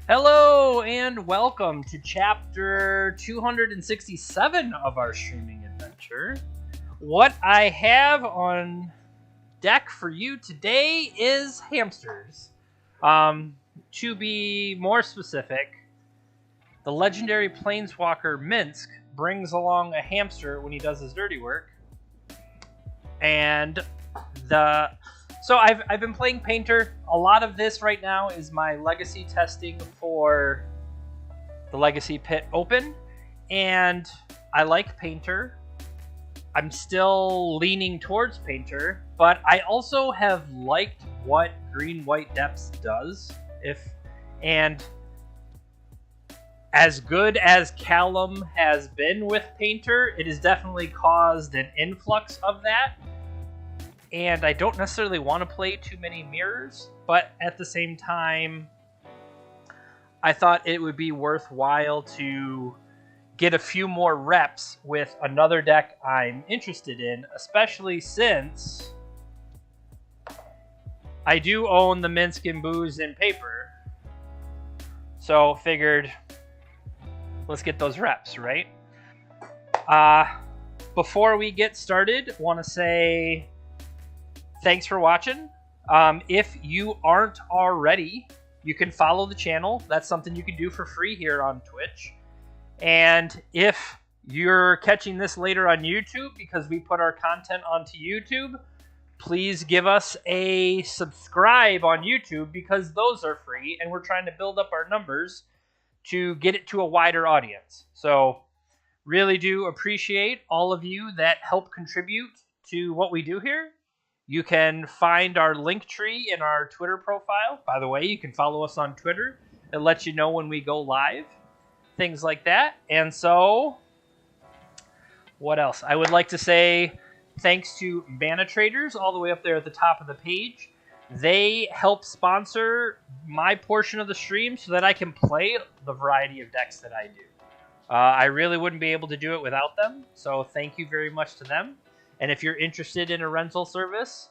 Hello and welcome to chapter 267 of our streaming adventure. What I have on deck for you today is hamsters. To be more specific, the legendary planeswalker Minsc brings along a hamster when he does his dirty work. And So I've been playing Painter. A lot of this right now is my legacy testing for the Legacy Pit Open, and I like Painter. I'm still leaning towards Painter, but I also have liked what Green-White Depths does. And as good as Callum has been with Painter, it has definitely caused an influx of that. And I don't necessarily want to play too many mirrors, but at the same time, I thought it would be worthwhile to get a few more reps with another deck I'm interested in, especially since I do own the Minsc and Booze in paper. So figured, let's get those reps, right? Before we get started, I want to say thanks for watching. If you aren't already, you can follow the channel. That's something you can do for free here on Twitch. And if you're catching this later on YouTube, because we put our content onto YouTube, please give us a subscribe on YouTube, because those are free, and we're trying to build up our numbers to get it to a wider audience. So really do appreciate all of you that help contribute to what we do here. You can find our link tree in our Twitter profile. By the way, you can follow us on Twitter. It lets you know when we go live. Things like that. And so, what else? I would like to say thanks to Mana Traders all the way up there at the top of the page. They help sponsor my portion of the stream so that I can play the variety of decks that I do. I really wouldn't be able to do it without them. So thank you very much to them. And if you're interested in a rental service,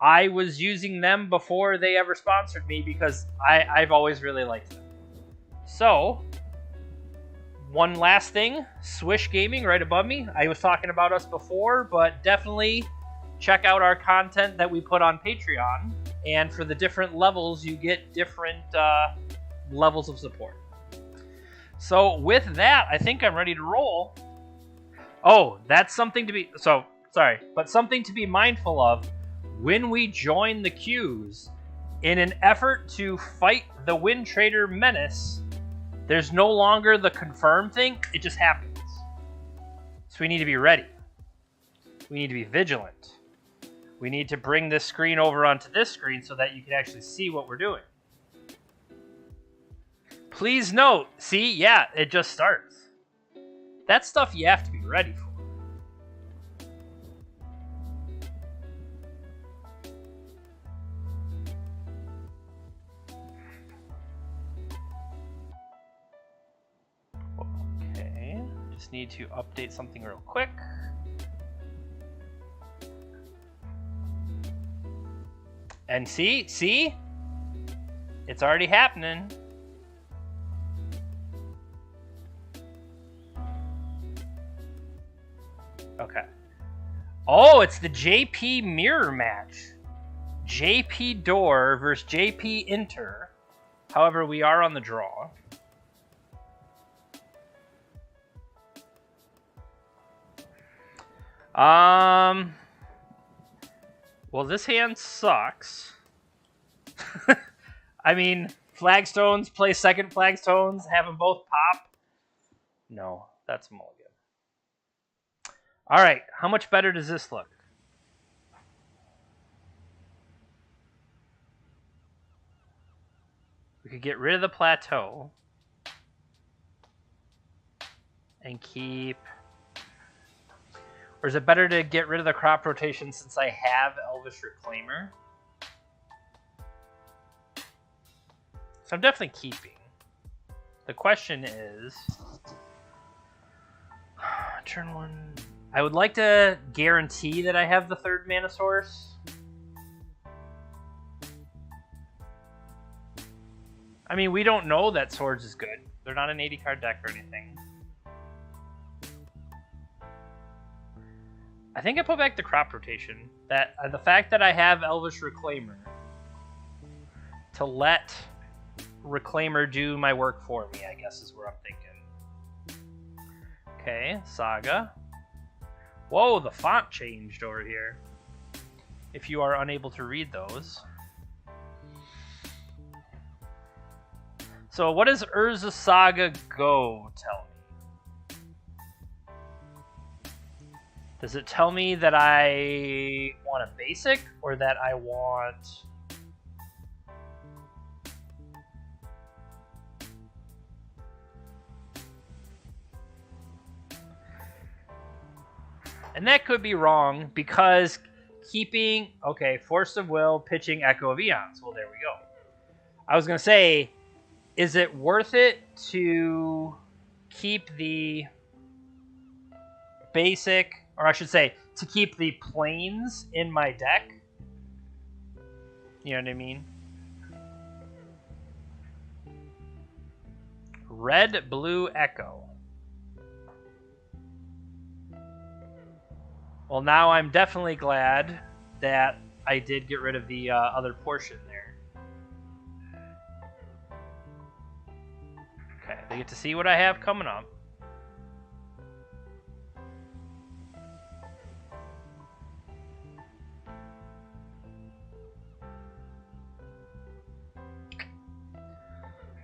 I was using them before they ever sponsored me, because I've always really liked them. So, one last thing, Swish Gaming right above me. I was talking about us before, but definitely check out our content that we put on Patreon. And for the different levels, you get different levels of support. So with that, I think I'm ready to roll. Oh, that's something to be... something to be mindful of when we join the queues. In an effort to fight the Wind Trader menace, there's no longer the confirm thing, it just happens. So we need to be ready. We need to be vigilant. We need to bring this screen over onto this screen so that you can actually see what we're doing. Please note, see, yeah, it just starts. That's stuff you have to be ready for. Need to update something real quick. And see? It's already happening. Okay. Oh, it's the JP mirror match. JP Door versus JP Inter. However, we are on the draw. Well, this hand sucks. I mean, flagstones, play second flagstones, have them both pop. No, that's mulligan. Alright, how much better does this look? We could get rid of the plateau and keep... Or is it better to get rid of the crop rotation since I have Elvish Reclaimer? So I'm definitely keeping. The question is... Turn one... I would like to guarantee that I have the third mana source. I mean, we don't know that Swords is good. They're not an 80 card deck or anything. I think I put back the crop rotation. That the fact that I have Elvish Reclaimer to let Reclaimer do my work for me, I guess is where I'm thinking. Okay, Saga. Whoa, the font changed over here. If you are unable to read those. So what does Urza Saga Go tell me? Does it tell me that I want a basic or that I want... And that could be wrong because keeping... Okay, Force of Will, pitching Echo of Eons. Well, there we go. I was going to say, is it worth it to keep the basic... Or I should say, to keep the planes in my deck? You know what I mean? Red, blue, Echo. Well, now I'm definitely glad that I did get rid of the other portion there. Okay, they get to see what I have coming up.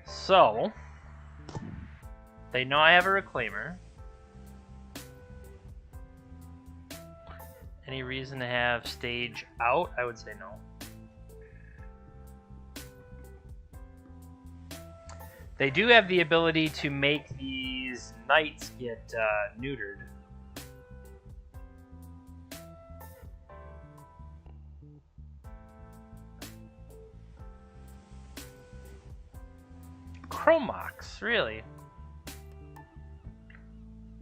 So, they know I have a Reclaimer. Any reason to have stage out? I would say no. They do have the ability to make these knights get neutered. Chromox, really?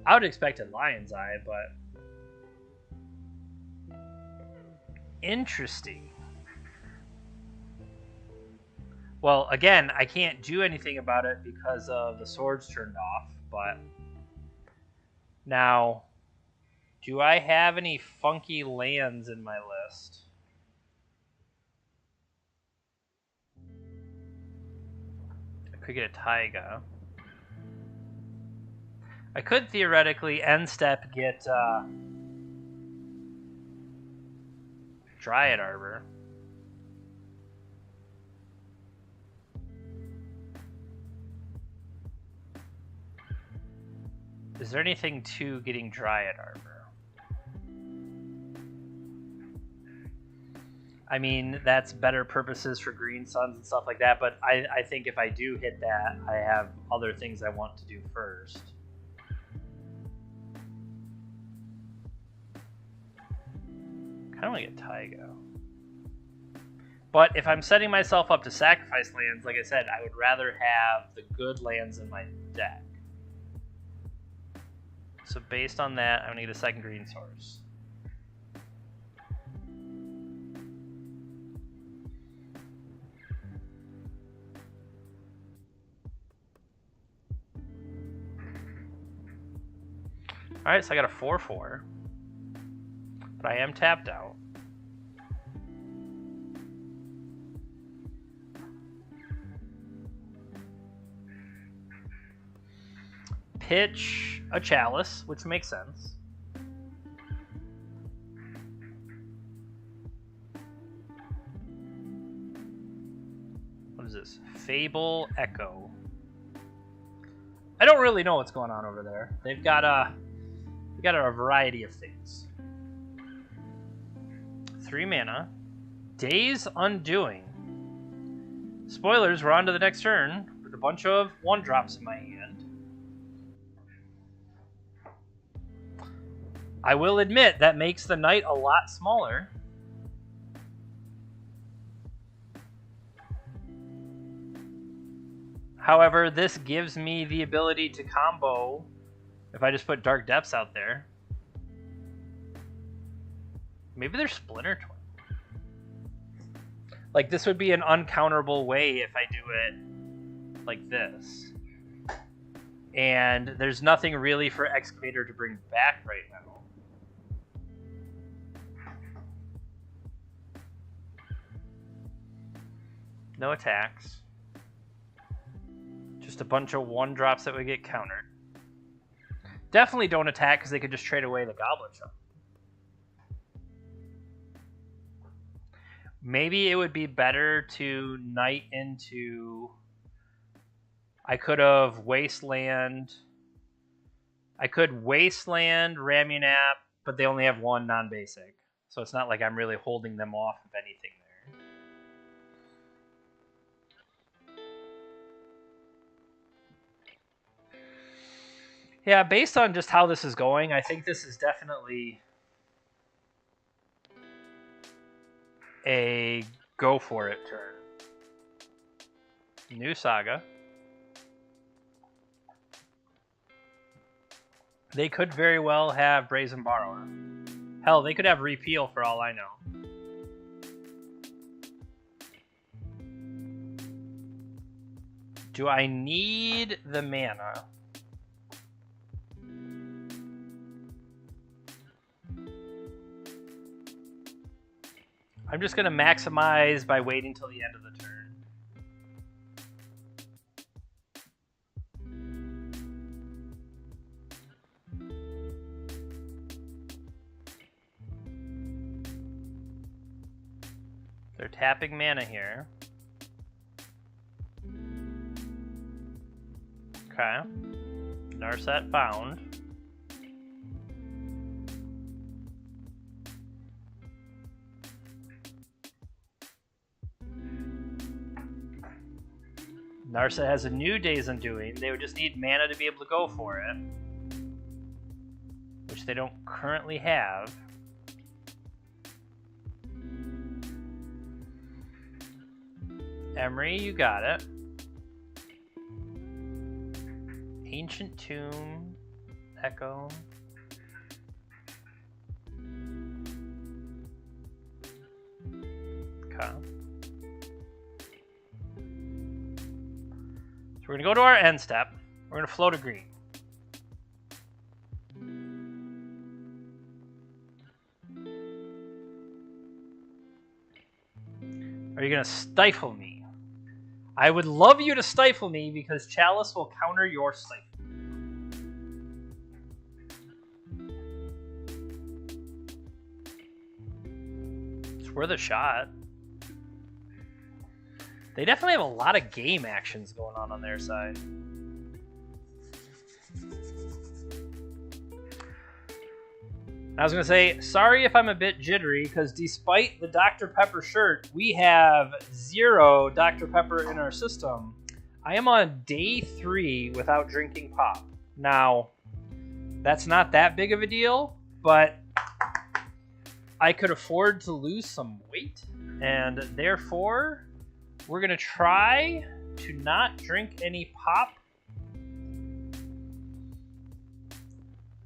I would have expected Lion's Eye, but... Interesting. Well, again, I can't do anything about it because of the swords turned off, but... Now, do I have any funky lands in my list? Could get a Taiga. I could theoretically end step get Dryad Arbor. Is there anything to getting Dryad Arbor? I mean, that's better purposes for Green Suns and stuff like that, but I think if I do hit that, I have other things I want to do first. I don't want to get Taiga. But if I'm setting myself up to sacrifice lands, like I said, I would rather have the good lands in my deck. So based on that, I'm going to get a second green source. Alright, so I got a 4/4. But I am tapped out. Pitch a Chalice, which makes sense. What is this? Fable Echo. I don't really know what's going on over there. They've got a variety of things. 3 mana. Days Undoing. Spoilers, we're on to the next turn with a bunch of 1-drops in my hand. I will admit that makes the knight a lot smaller. However, this gives me the ability to combo if I just put Dark Depths out there. Maybe they're Splinter Twin. Like, this would be an uncounterable way if I do it like this. And there's nothing really for Excavator to bring back right now. No attacks. Just a bunch of 1-drops that would get countered. Definitely don't attack because they could just trade away the Goblin Shot. Maybe it would be better to Knight into... I could have Wasteland. I could Wasteland, Ramunap, but they only have 1 non-basic. So it's not like I'm really holding them off of anything there. Yeah, based on just how this is going, I think this is definitely a go for it turn. New Saga. They could very well have Brazen Borrower. Hell, they could have Repeal for all I know. Do I need the mana? I'm just going to maximize by waiting till the end of the turn. They're tapping mana here. Okay. Narset found. Narset has a new Days Undoing. They would just need mana to be able to go for it, which they don't currently have. Emery, you got it. Ancient Tomb, Echo. Okay. So we're going to go to our end step. We're going to float a green. Are you going to stifle me? I would love you to stifle me because Chalice will counter your stifle. It's worth a shot. They definitely have a lot of game actions going on their side. I was going to say, sorry if I'm a bit jittery, because despite the Dr. Pepper shirt, we have 0 Dr. Pepper in our system. I am on day 3 without drinking pop. Now, that's not that big of a deal, but I could afford to lose some weight, and therefore, we're going to try to not drink any pop.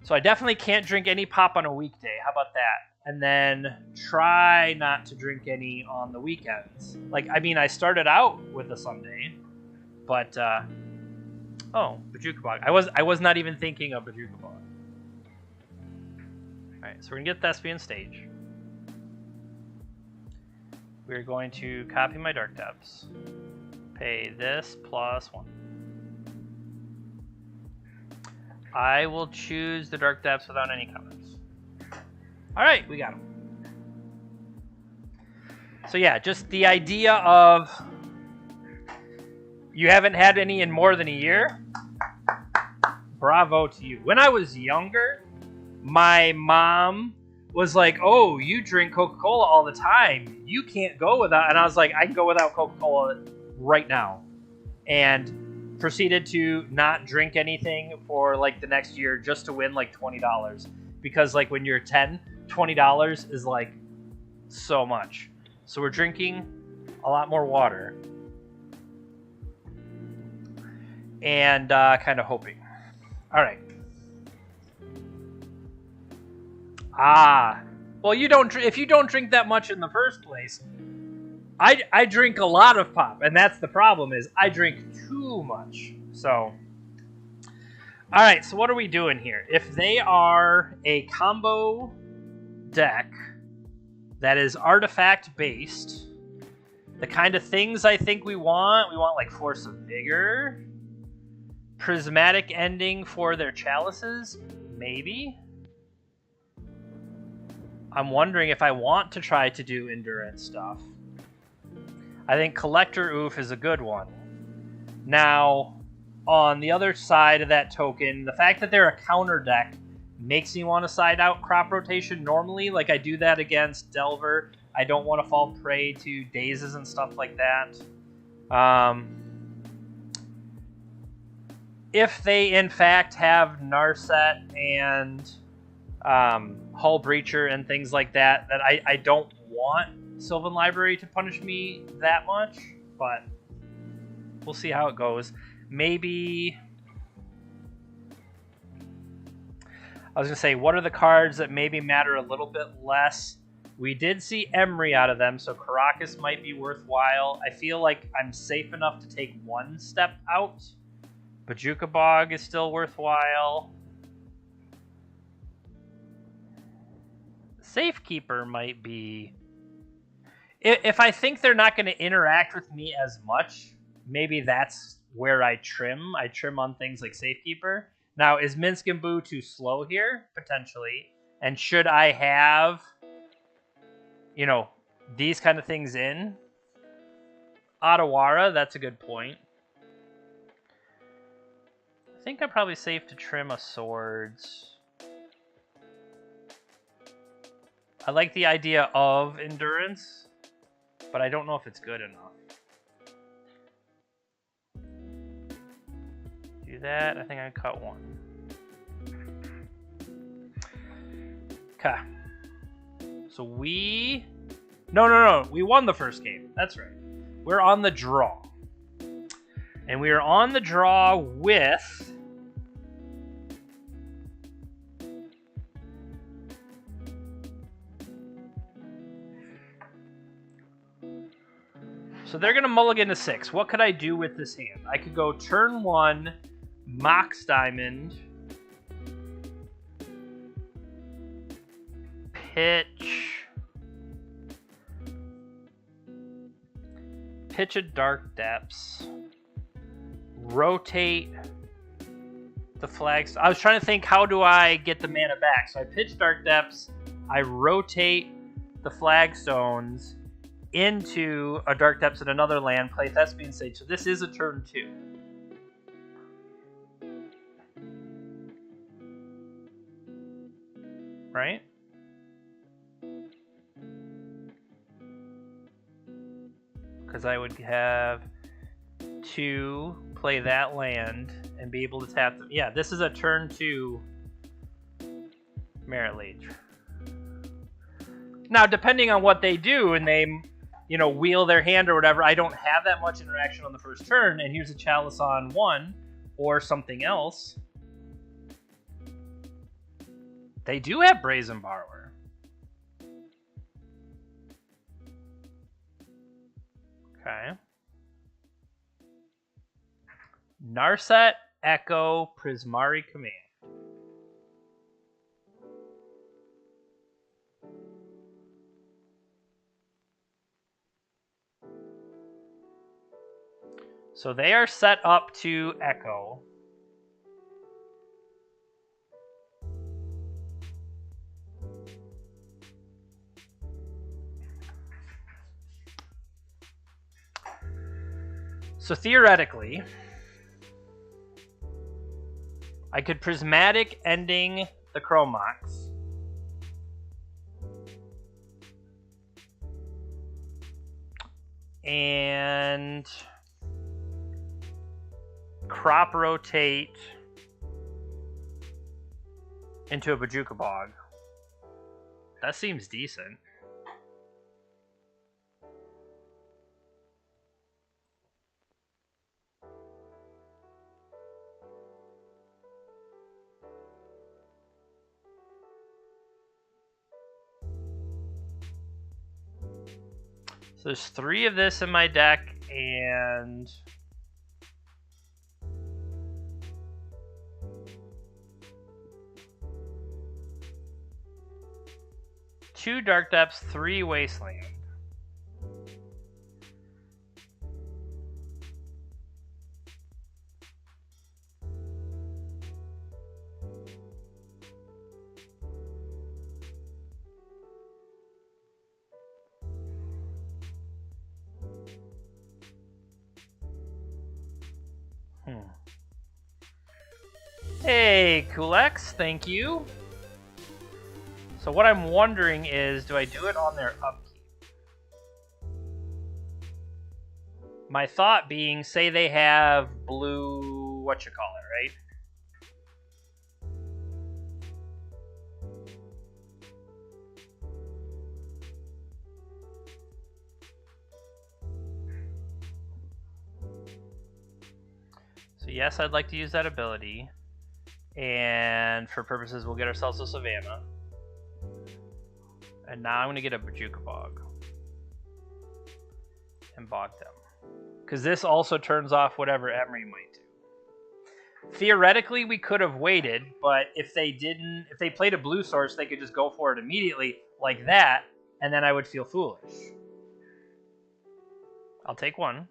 So I definitely can't drink any pop on a weekday. How about that? And then try not to drink any on the weekends. Like, I mean, I started out with a Sunday, but oh, Bojuka Bog. I was not even thinking of Bojuka Bog. All right, so we're gonna get Thespian Stage. We're going to copy my Dark Depths. Pay this +1. I will choose the Dark Depths without any comments. All right, we got them. So yeah, just the idea of you haven't had any in more than a year. Bravo to you. When I was younger, my mom was like, "Oh, you drink Coca-Cola all the time. You can't go without." And I was like, "I can go without Coca-Cola right now." And proceeded to not drink anything for like the next year just to win like $20, because like when you're 10, $20 is like so much. So we're drinking a lot more water and kind of hoping. All right. Well, you don't if you don't drink that much in the first place, I drink a lot of pop, and that's the problem, is I drink too much. So, alright, so what are we doing here? If they are a combo deck that is artifact-based, the kind of things I think we want like Force of Vigor, Prismatic Ending for their chalices, maybe? I'm wondering if I want to try to do endurance stuff. I think Collector Oof is a good one. Now, on the other side of that token, the fact that they're a counter deck makes me want to side out crop rotation normally. Like, I do that against Delver. I don't want to fall prey to dazes and stuff like that. If they, in fact, have Narset and Hull Breacher and things like that, I don't want Sylvan Library to punish me that much, but we'll see how it goes. Maybe... I was going to say, what are the cards that maybe matter a little bit less? We did see Emery out of them, so Caracas might be worthwhile. I feel like I'm safe enough to take one step out. Bajuka Bog is still worthwhile. Safekeeper might be... If I think they're not going to interact with me as much, maybe that's where I trim. I trim on things like Safekeeper. Now, is Minsc and Boo too slow here? Potentially. And should I have, you know, these kind of things in? Otawara, that's a good point. I think I'm probably safe to trim a Swords. I like the idea of Endurance, but I don't know if it's good enough. Do that. I think I cut one. Okay. So we... No. We won the first game. That's right. We're on the draw. And we are on the draw with... So they're going to mulligan to 6. What could I do with this hand? I could go turn 1, Mox Diamond, pitch a Dark Depths, rotate the flags. I was trying to think, how do I get the mana back? So I pitch Dark Depths, I rotate the flagstones into a Dark Depths in another land, play Thespian Sage. So this is a turn 2. Right? Because I would have to play that land and be able to tap them. Yeah, this is a turn 2 Merit Lage. Now, depending on what they do, and they, you know, wheel their hand or whatever, I don't have that much interaction on the first turn, and here's a Chalice on 1, or something else. They do have Brazen Borrower. Okay. Narset, Echo, Prismari Command. So they are set up to Echo. So theoretically, I could Prismatic Ending the Chromox. And crop rotate into a Bajuka Bog. That seems decent. So there's 3 of this in my deck, and... two Dark Depths, 3 Wasteland. Hey, Kulex, thank you. So what I'm wondering is, do I do it on their upkeep? My thought being, say they have blue, right? So yes, I'd like to use that ability. And for purposes, we'll get ourselves a Savannah. And now I'm going to get a Bajuka Bog. And bog them. Because this also turns off whatever Emery might do. Theoretically, we could have waited, but if they played a blue source, they could just go for it immediately, like that, and then I would feel foolish. I'll take 1.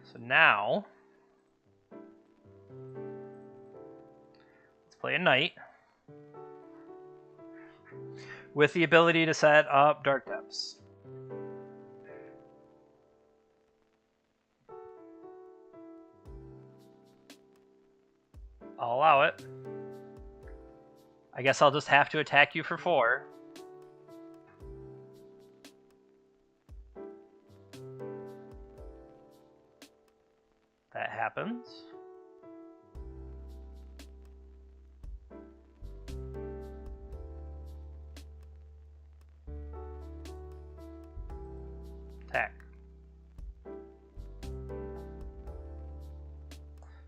So now, let's play a Knight. With the ability to set up Dark Depths. I'll allow it. I guess I'll just have to attack you for 4. That happens. Attack.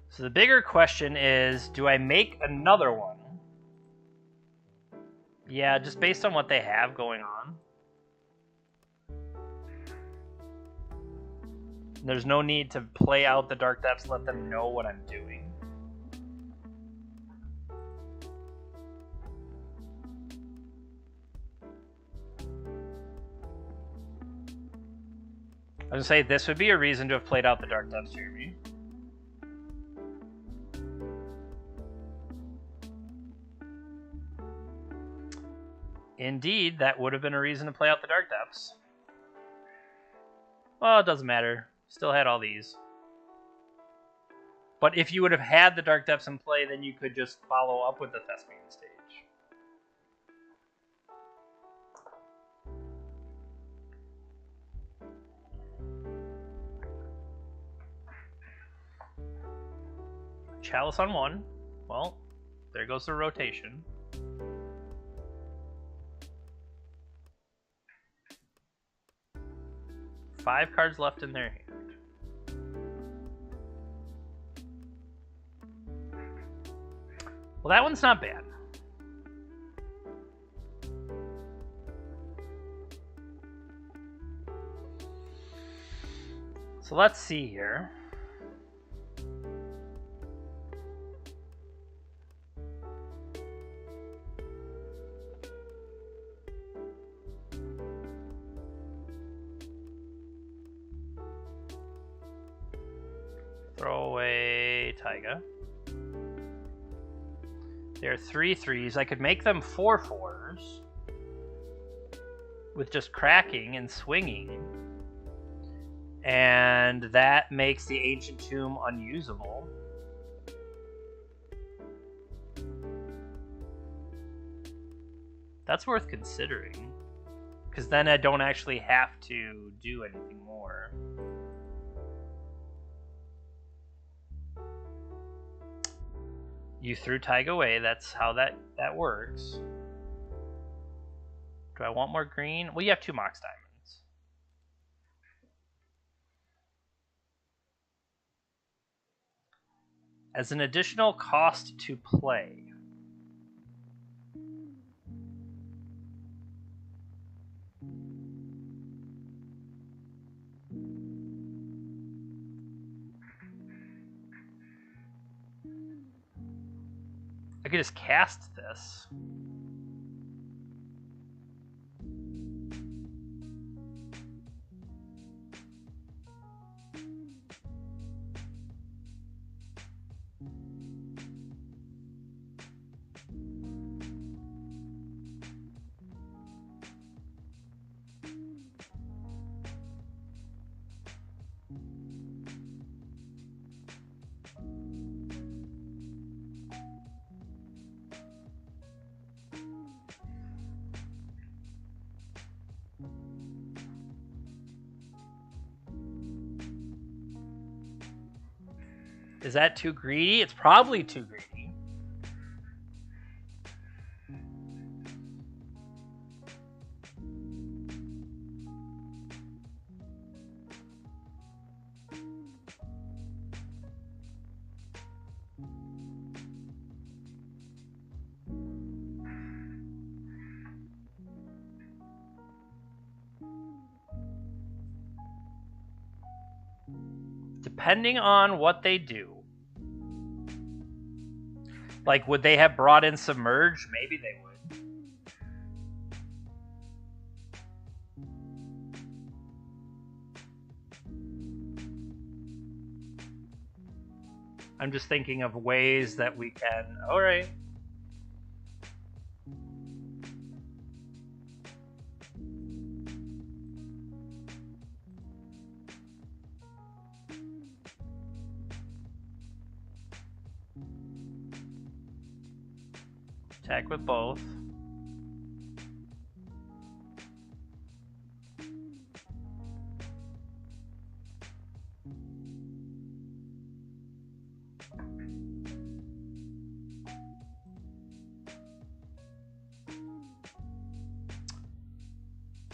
So the bigger question is, do I make another one? Yeah, just based on what they have going on. There's no need to play out the Dark Depths, let them know what I'm doing. I was gonna say, this would be a reason to have played out the Dark Depths, Jeremy. Indeed, that would have been a reason to play out the Dark Depths. Well, it doesn't matter. Still had all these. But if you would have had the Dark Depths in play, then you could just follow up with the Thespian stage. Chalice on 1. Well, there goes the rotation. Five cards left in their hand. Well, that one's not bad. So let's see here. Throw away Taiga. There are 3 3s. I could make them 4 4s with just cracking and swinging. And that makes the Ancient Tomb unusable. That's worth considering. Because then I don't actually have to do anything more. You threw Taiga away, that's how that works. Do I want more green? Well, you have 2 Mox Diamonds. As an additional cost to play. I could just cast this. Is that too greedy? It's probably too greedy. Depending on what they do. Like, would they have brought in Submerge? Maybe they would. I'm just thinking of ways that we can... Alright. Attack with both.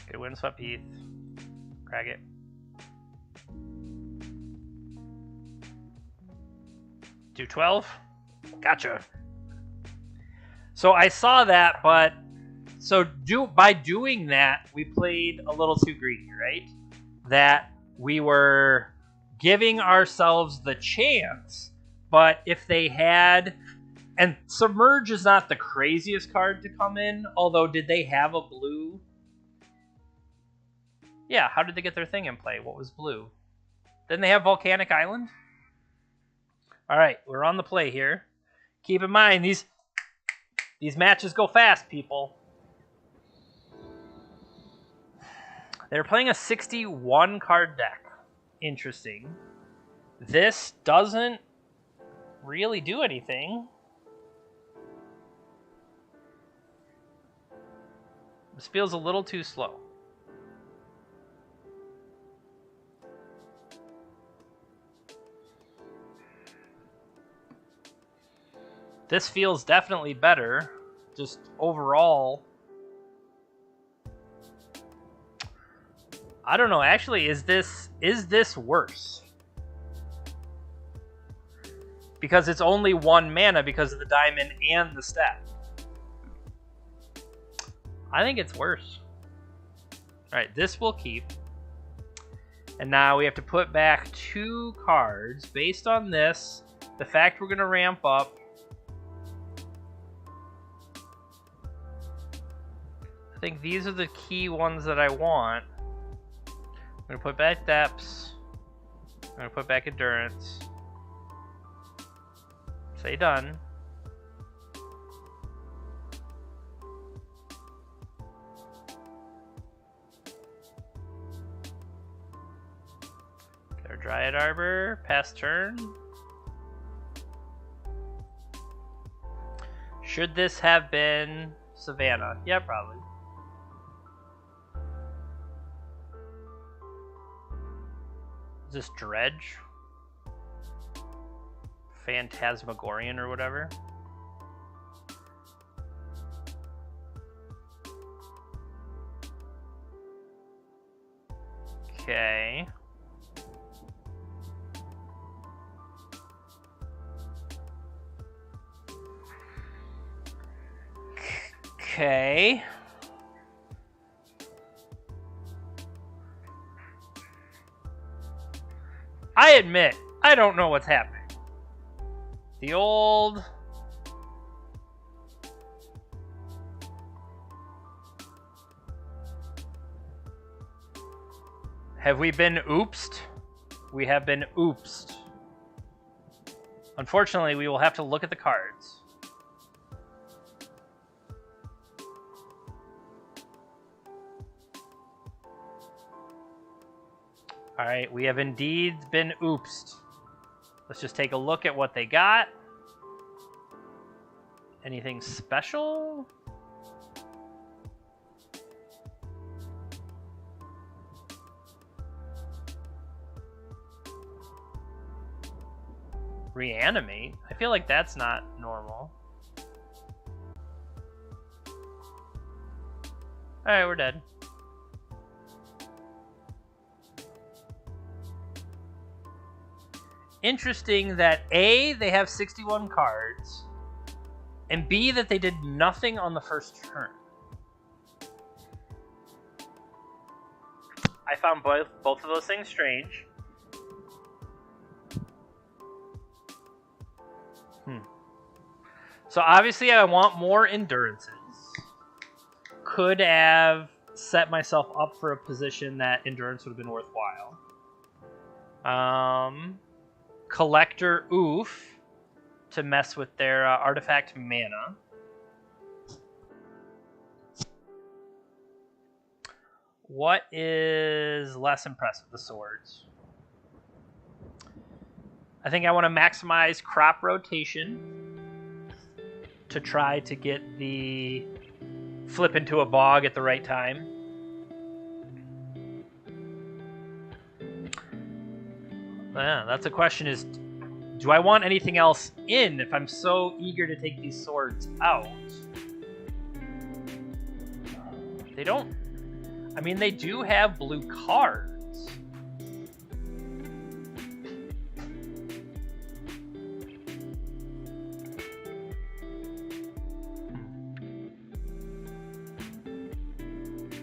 Okay, Windswept Heath. Crag it. Do 12? Gotcha. So I saw that, but by doing that, we played a little too greedy, right? That we were giving ourselves the chance, but if they had... And Submerge is not the craziest card to come in, although did they have a blue? Yeah, how did they get their thing in play? What was blue? Didn't they have Volcanic Island? Alright, we're on the play here. Keep in mind, these matches go fast, people. They're playing a 61 card deck. Interesting. This doesn't really do anything. This feels a little too slow. This feels definitely better, just overall. I don't know, actually, is this worse? Because it's only 1 mana because of the diamond and the step. I think it's worse. Alright, this will keep. And now we have to put back 2 cards. Based on this, the fact we're going to ramp up, I think these are the key ones that I want. I'm going to put back Depths. I'm going to put back Endurance. Say done. Their Dryad Arbor. Pass turn. Should this have been Savannah? Yeah, probably. Is this Dredge? Phantasmagorian or whatever? Okay. Okay. I admit, I don't know what's happening. The old Have we been oopsed? We have been oopsed. Unfortunately, we will have to look at the cards. Alright, we have indeed been oopsed. Let's just take a look at what they got. Anything special? Reanimate? I feel like that's not normal. Alright, we're dead. Interesting that A, they have 61 cards, and B, that they did nothing on the first turn. I found both of those things strange. So obviously I want more endurances. Could have set myself up for a position that endurance would have been worthwhile. Collector Oof to mess with their artifact mana. What is less impressive? The swords. I think I want to maximize crop rotation to try to get the flip into a bog at the right time. Yeah, that's a question is, do I want anything else in if I'm so eager to take these swords out? They don't... I mean, they do have blue cards.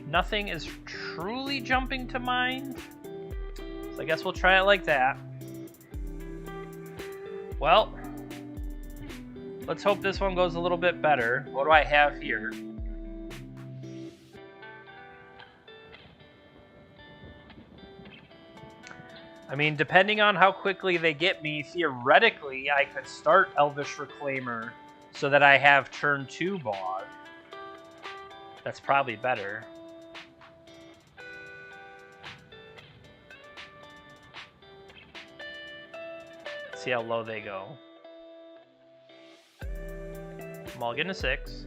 Nothing is truly jumping to mind. So I guess we'll try it like that. Well, let's hope this one goes a little bit better. What do I have here? I mean, depending on how quickly they get me, theoretically, I could start Elvish Reclaimer so that I have turn 2 Bog. That's probably better. See how low they go. Mulligan to 6.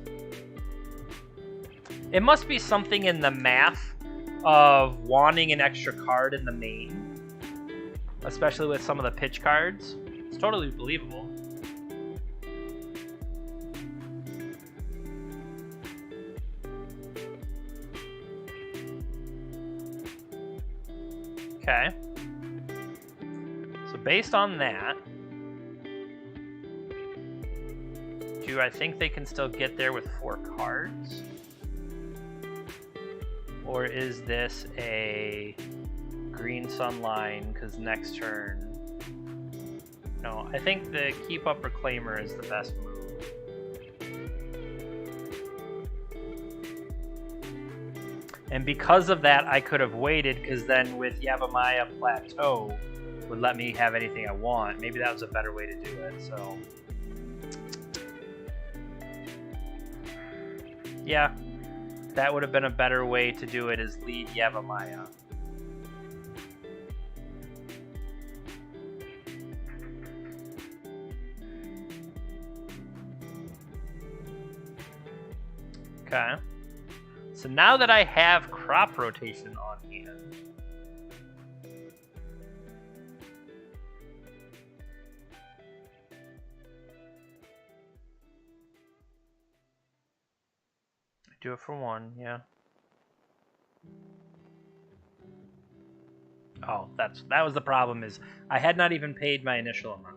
It must be something in the math of wanting an extra card in the main, especially with some of the pitch cards. It's totally believable. Okay. So based on that, do I think they can still get there with 4 cards? Or is this a green sunline because next turn? No, I think the keep up Reclaimer is the best move. And because of that, I could have waited, because then with Yavimaya Plateau would let me have anything I want. Maybe that was a better way to do it, so. Yeah, that would have been a better way to do it, is lead Yavimaya. Okay. So now that I have crop rotation on hand, do it for 1, yeah. Oh, that was the problem, is I had not even paid my initial amount.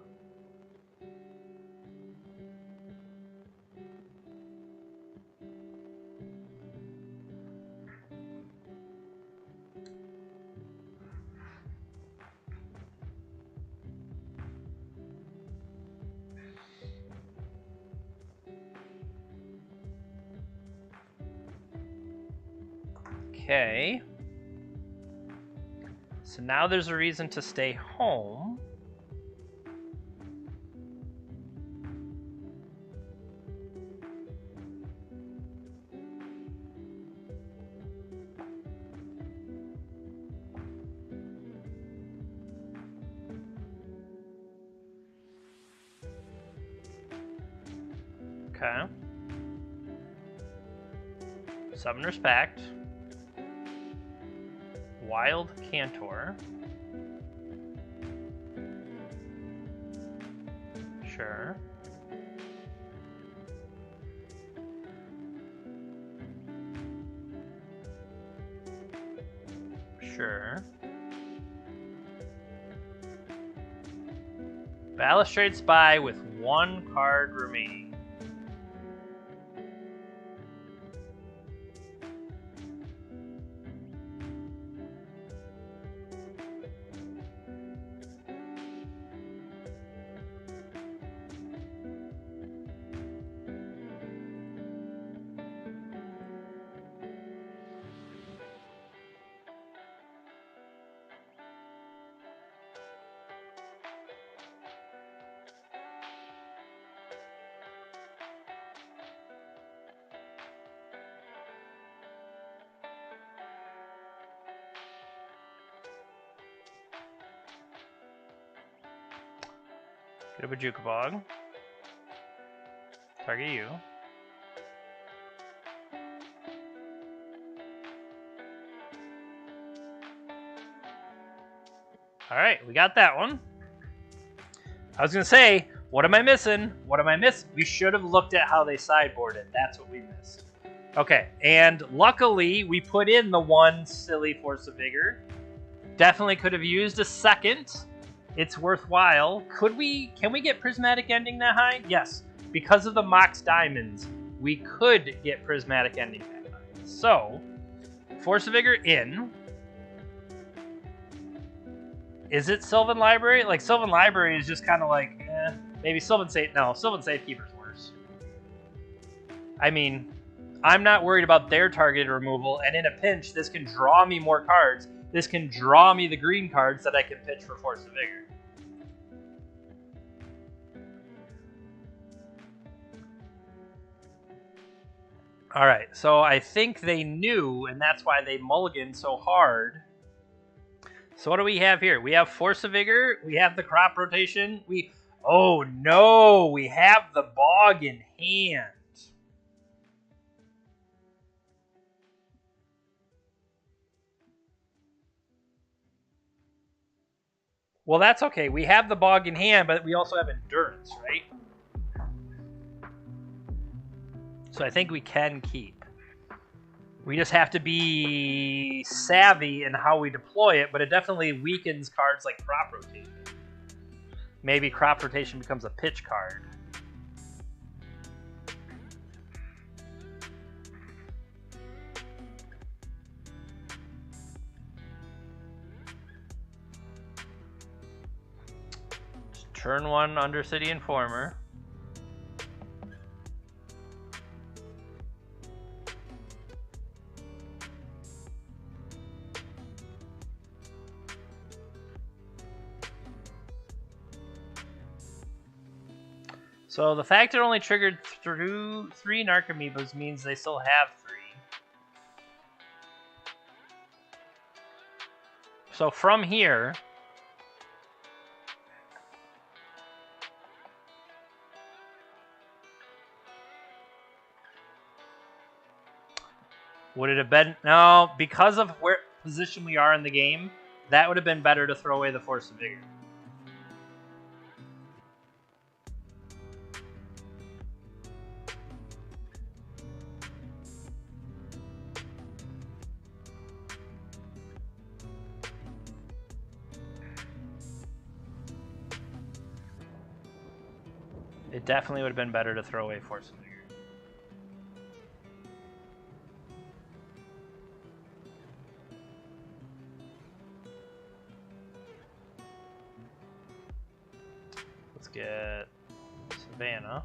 Okay. So now there's a reason to stay home. Okay. Summoner's Pact. Wild Cantor. Sure. Sure. Balustrade Spy with 1 card remaining. Get a Bajuka Bog. Target you. Alright, we got that one. I was going to say, what am I missing? What am I missing? We should have looked at how they sideboarded. That's what we missed. Okay, and luckily we put in the 1 silly Force of Vigor. Definitely could have used a second. It's worthwhile. Can we get Prismatic Ending that high? Yes. Because of the Mox Diamonds, we could get Prismatic Ending that high. So, Force of Vigor in. Is it Sylvan Library? Like, Sylvan Library is just kind of like, maybe Sylvan Safe. No, Sylvan Safekeeper's worse. I mean, I'm not worried about their targeted removal, and in a pinch, this can draw me more cards. This can draw me the green cards that I can pitch for Force of Vigor. Alright, so I think they knew, and that's why they mulliganed so hard. So what do we have here? We have Force of Vigor, we have the crop rotation, oh no, we have the Bog in hand. Well, that's okay. We have the Bog in hand, but we also have Endurance, right? So I think we can keep. We just have to be savvy in how we deploy it, but it definitely weakens cards like Crop Rotation. Maybe Crop Rotation becomes a pitch card. Turn 1 Undercity Informer. So the fact it only triggered through 3 Narcomoebas means they still have 3. So from here, would it have been... No, because of where position we are in the game, that would have been better to throw away the Force of Vigor. It definitely would have been better to throw away Force of Vigor. Let's get Savannah.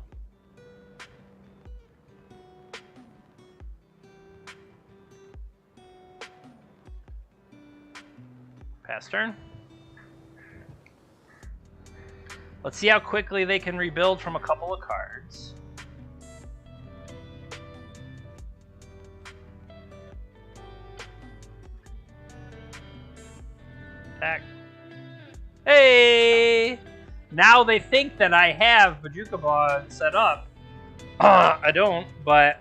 Pass turn. Let's see how quickly they can rebuild from a couple of cards. Attack. Hey! Now they think that I have BUG set up. I don't, but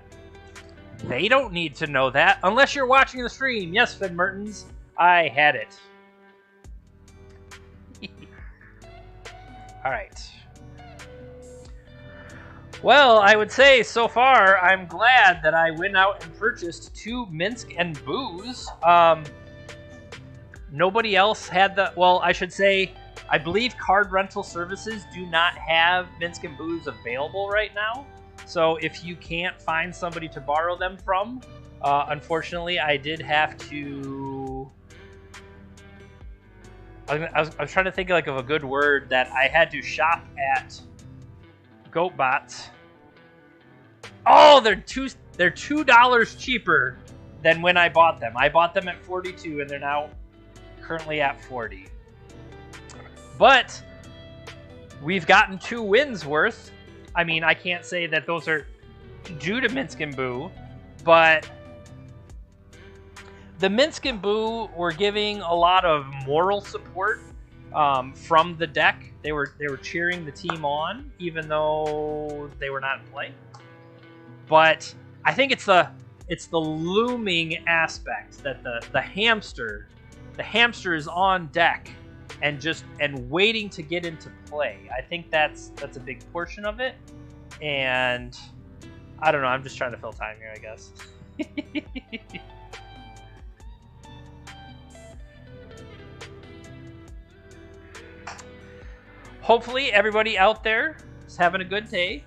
they don't need to know that unless you're watching the stream. Yes, Finn Mertens, I had it. All right. Well, I would say so far, I'm glad that I went out and purchased 2 Minsc and Booze. Nobody else had the... Well, I should say, I believe card rental services do not have Minsc and Booze available right now. So if you can't find somebody to borrow them from, unfortunately, I did have to... I was trying to think of a good word that I had to shop at GoatBots. Oh, they're $2 cheaper than when I bought them. I bought them at 42, and they're now currently at 40. But we've gotten 2 wins worth. I mean, I can't say that those are due to Minsc and Boo, but the Minsc and Boo were giving a lot of moral support from the deck. They were cheering the team on, even though they were not in play. But I think it's the looming aspect that the hamster is on deck and waiting to get into play. I think that's a big portion of it. And I don't know, I'm just trying to fill time here, I guess. Hopefully everybody out there is having a good day.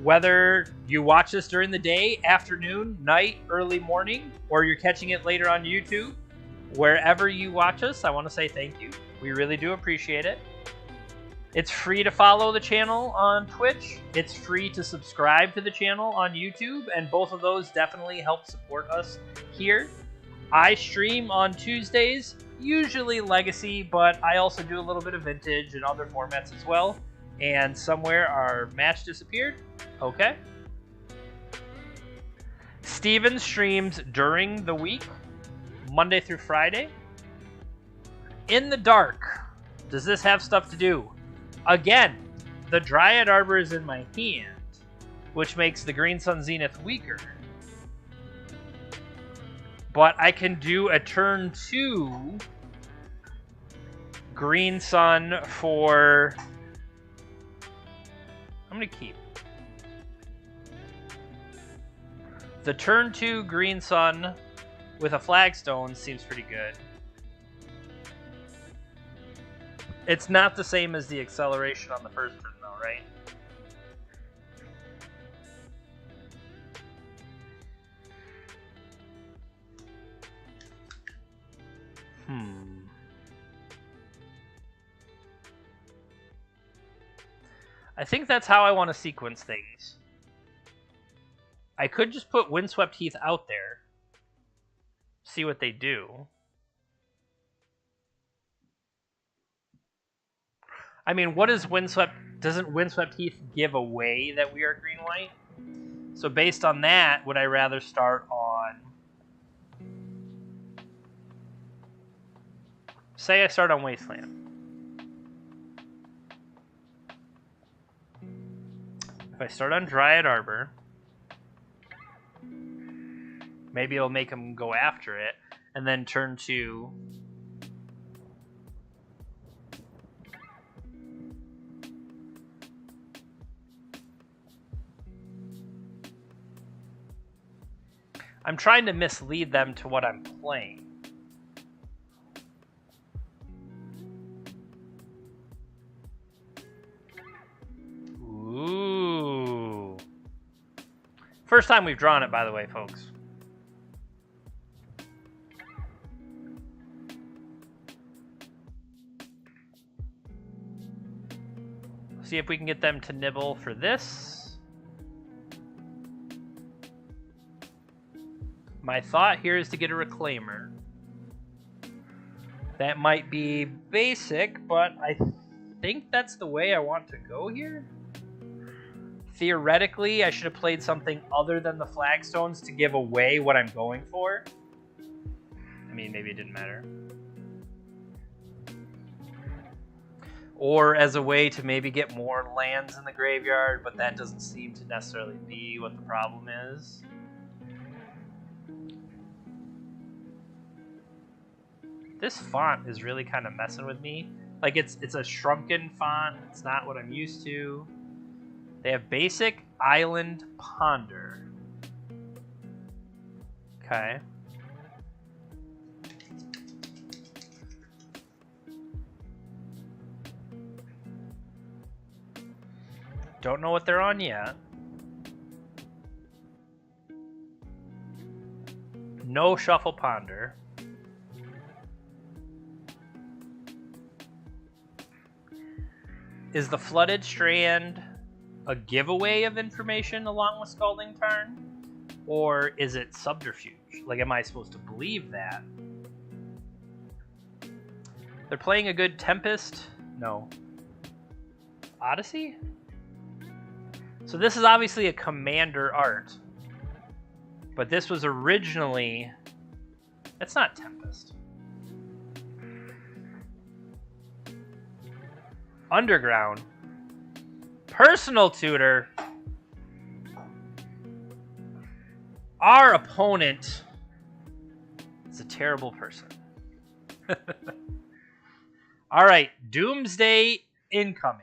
Whether you watch this during the day, afternoon, night, early morning, or you're catching it later on YouTube, wherever you watch us, I want to say thank you. We really do appreciate it. It's free to follow the channel on Twitch. It's free to subscribe to the channel on YouTube, and both of those definitely help support us here. I stream on Tuesdays, usually Legacy, but I also do a little bit of Vintage and other formats as well. And somewhere our match disappeared. Okay. Steven streams during the week, Monday through Friday. In the dark. Does this have stuff to do? Again, the Dryad Arbor is in my hand, which makes the Green Sun Zenith weaker. But I can do a turn 2 Green Sun for... I'm going to keep. The turn 2 Green Sun with a Flagstone seems pretty good. It's not the same as the acceleration on the first turn, though, right? I think that's how I want to sequence things. I could just put Windswept Heath out there. See what they do. I mean, what is Windswept... Doesn't Windswept Heath give away that we are green-white? So based on that, would I rather start on... Say I start on Wasteland. If I start on Dryad Arbor, maybe it'll make them go after it, and then turn to... I'm trying to mislead them to what I'm playing. Ooh. First time we've drawn it, by the way, folks. See if we can get them to nibble for this. My thought here is to get a Reclaimer. That might be basic, but I think that's the way I want to go here. Theoretically, I should have played something other than the flagstones to give away what I'm going for. I mean, maybe it didn't matter. Or as a way to maybe get more lands in the graveyard, but that doesn't seem to necessarily be what the problem is. This font is really kind of messing with me. Like, it's a shrunken font. It's not what I'm used to. They have basic island ponder. Okay. Don't know what they're on yet. No shuffle ponder. Is the flooded strand a giveaway of information along with Scalding Tarn? Or is it subterfuge? Like, am I supposed to believe that? They're playing a good Tempest? No. Odyssey? So this is obviously a commander art. But this was originally... It's not Tempest. Underground. Personal tutor. Our opponent is a terrible person. All right, Doomsday incoming.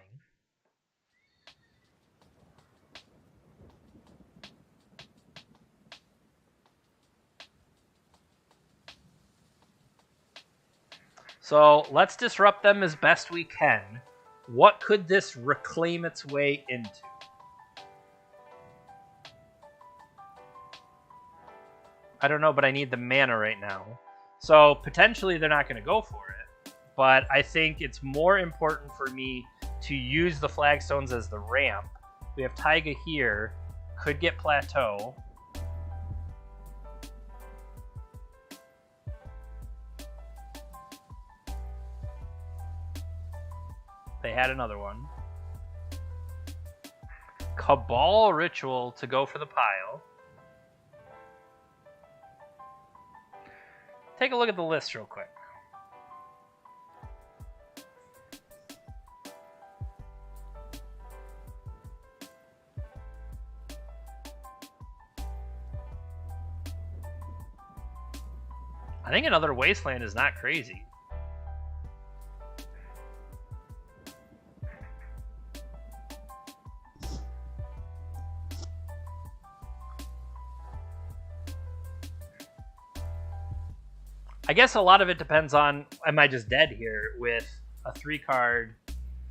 So let's disrupt them as best we can. What could this reclaim its way into? I don't know, but I need the mana right now. So potentially they're not going to go for it. But I think it's more important for me to use the flagstones as the ramp. We have Taiga here. Could get Plateau. They had another one. Cabal Ritual to go for the pile. Take a look at the list real quick. I think another Wasteland is not crazy. I guess a lot of it depends on, am I just dead here with a 3-card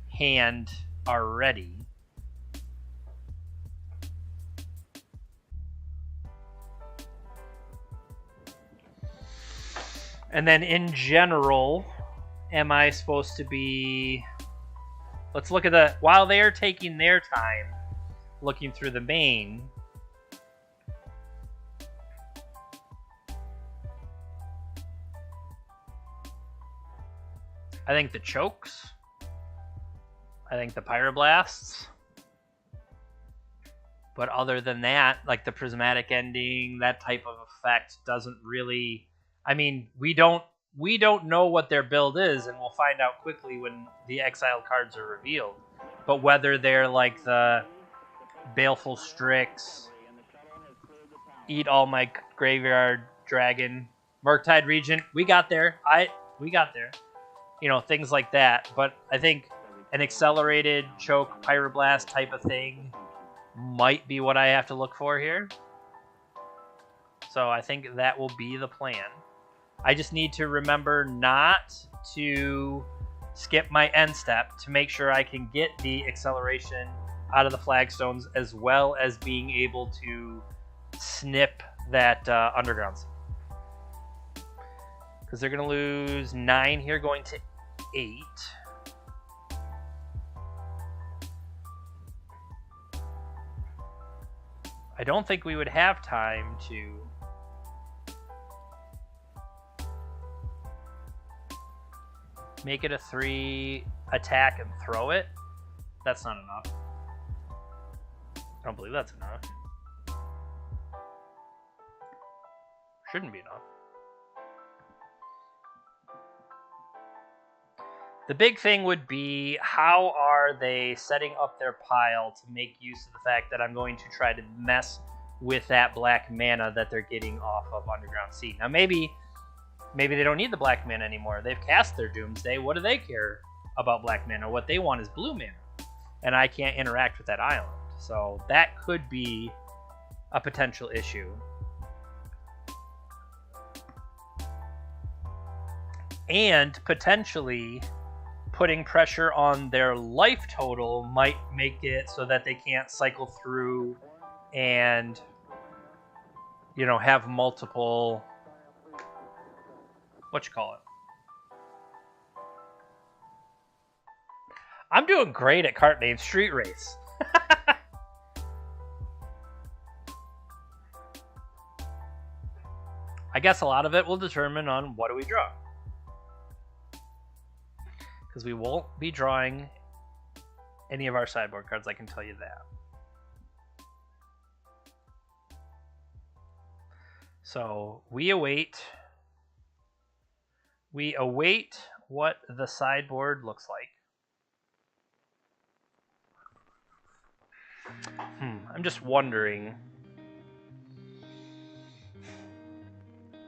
hand already? And then in general, am I supposed to be... Let's look at the... While they're taking their time looking through the main... I think the chokes. I think the pyroblasts. But other than that, like the prismatic ending, that type of effect doesn't really... I mean, we don't know what their build is, and we'll find out quickly when the exiled cards are revealed. But whether they're like the Baleful Strix, Eat All My Graveyard Dragon, Murktide Regent, we got there. We got there. You know, things like that. But I think an accelerated choke pyroblast type of thing might be what I have to look for here. So I think that will be the plan. I just need to remember not to skip my end step to make sure I can get the acceleration out of the flagstones, as well as being able to snip that underground. Because they're going to lose 9 here, going to 8. I don't think we would have time to... Make it a 3 attack and throw it. That's not enough. I don't believe that's enough. Shouldn't be enough. The big thing would be, how are they setting up their pile to make use of the fact that I'm going to try to mess with that black mana that they're getting off of Underground Sea. Now maybe they don't need the black mana anymore. They've cast their Doomsday. What do they care about black mana? What they want is blue mana. And I can't interact with that island. So that could be a potential issue. And potentially putting pressure on their life total might make it so that they can't cycle through and, you know, have multiple, I'm doing great at card name Street Race. I guess a lot of it will determine on what do we draw. Because we won't be drawing any of our sideboard cards, I can tell you that. So we await what the sideboard looks like. I'm just wondering,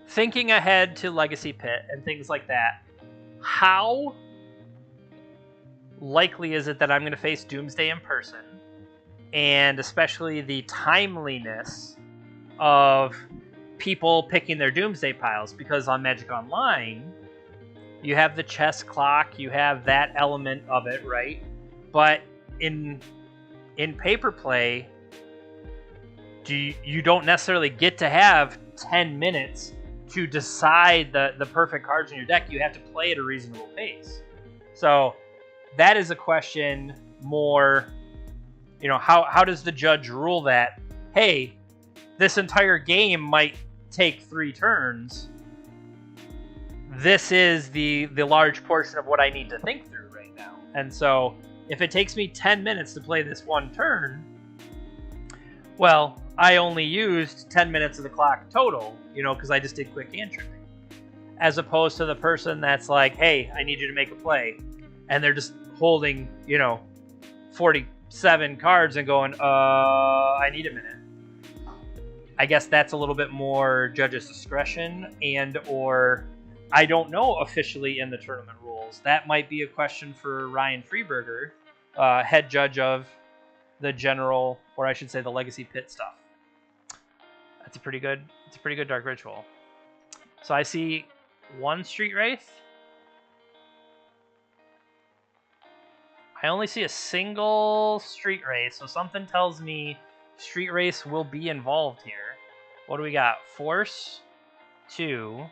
thinking ahead to Legacy Pit and things like that, how likely is it that I'm going to face Doomsday in person? And especially the timeliness of people picking their Doomsday piles, because on Magic Online, you have the chess clock, you have that element of it, right? But in paper play, you don't necessarily get to have 10 minutes to decide the perfect cards in your deck. You have to play at a reasonable pace. So that is a question more, you know, how does the judge rule that, hey, this entire game might take 3 turns. This is the large portion of what I need to think through right now. And so if it takes me 10 minutes to play this one turn, well, I only used 10 minutes of the clock total, you know, because I just did quick hand tripping. As opposed to the person that's like, hey, I need you to make a play. And they're just holding, you know, 47 cards and going, I need a minute. I guess that's a little bit more judge's discretion, and or I don't know officially in the tournament rules. That might be a question for Ryan Freeberger, head judge of the general, or I should say the Legacy Pit stuff. It's a pretty good Dark Ritual. So I see 1 Street Wraith. I only see a single Street Wraith, so something tells me Street Wraith will be involved here. What do we got? Force, 2,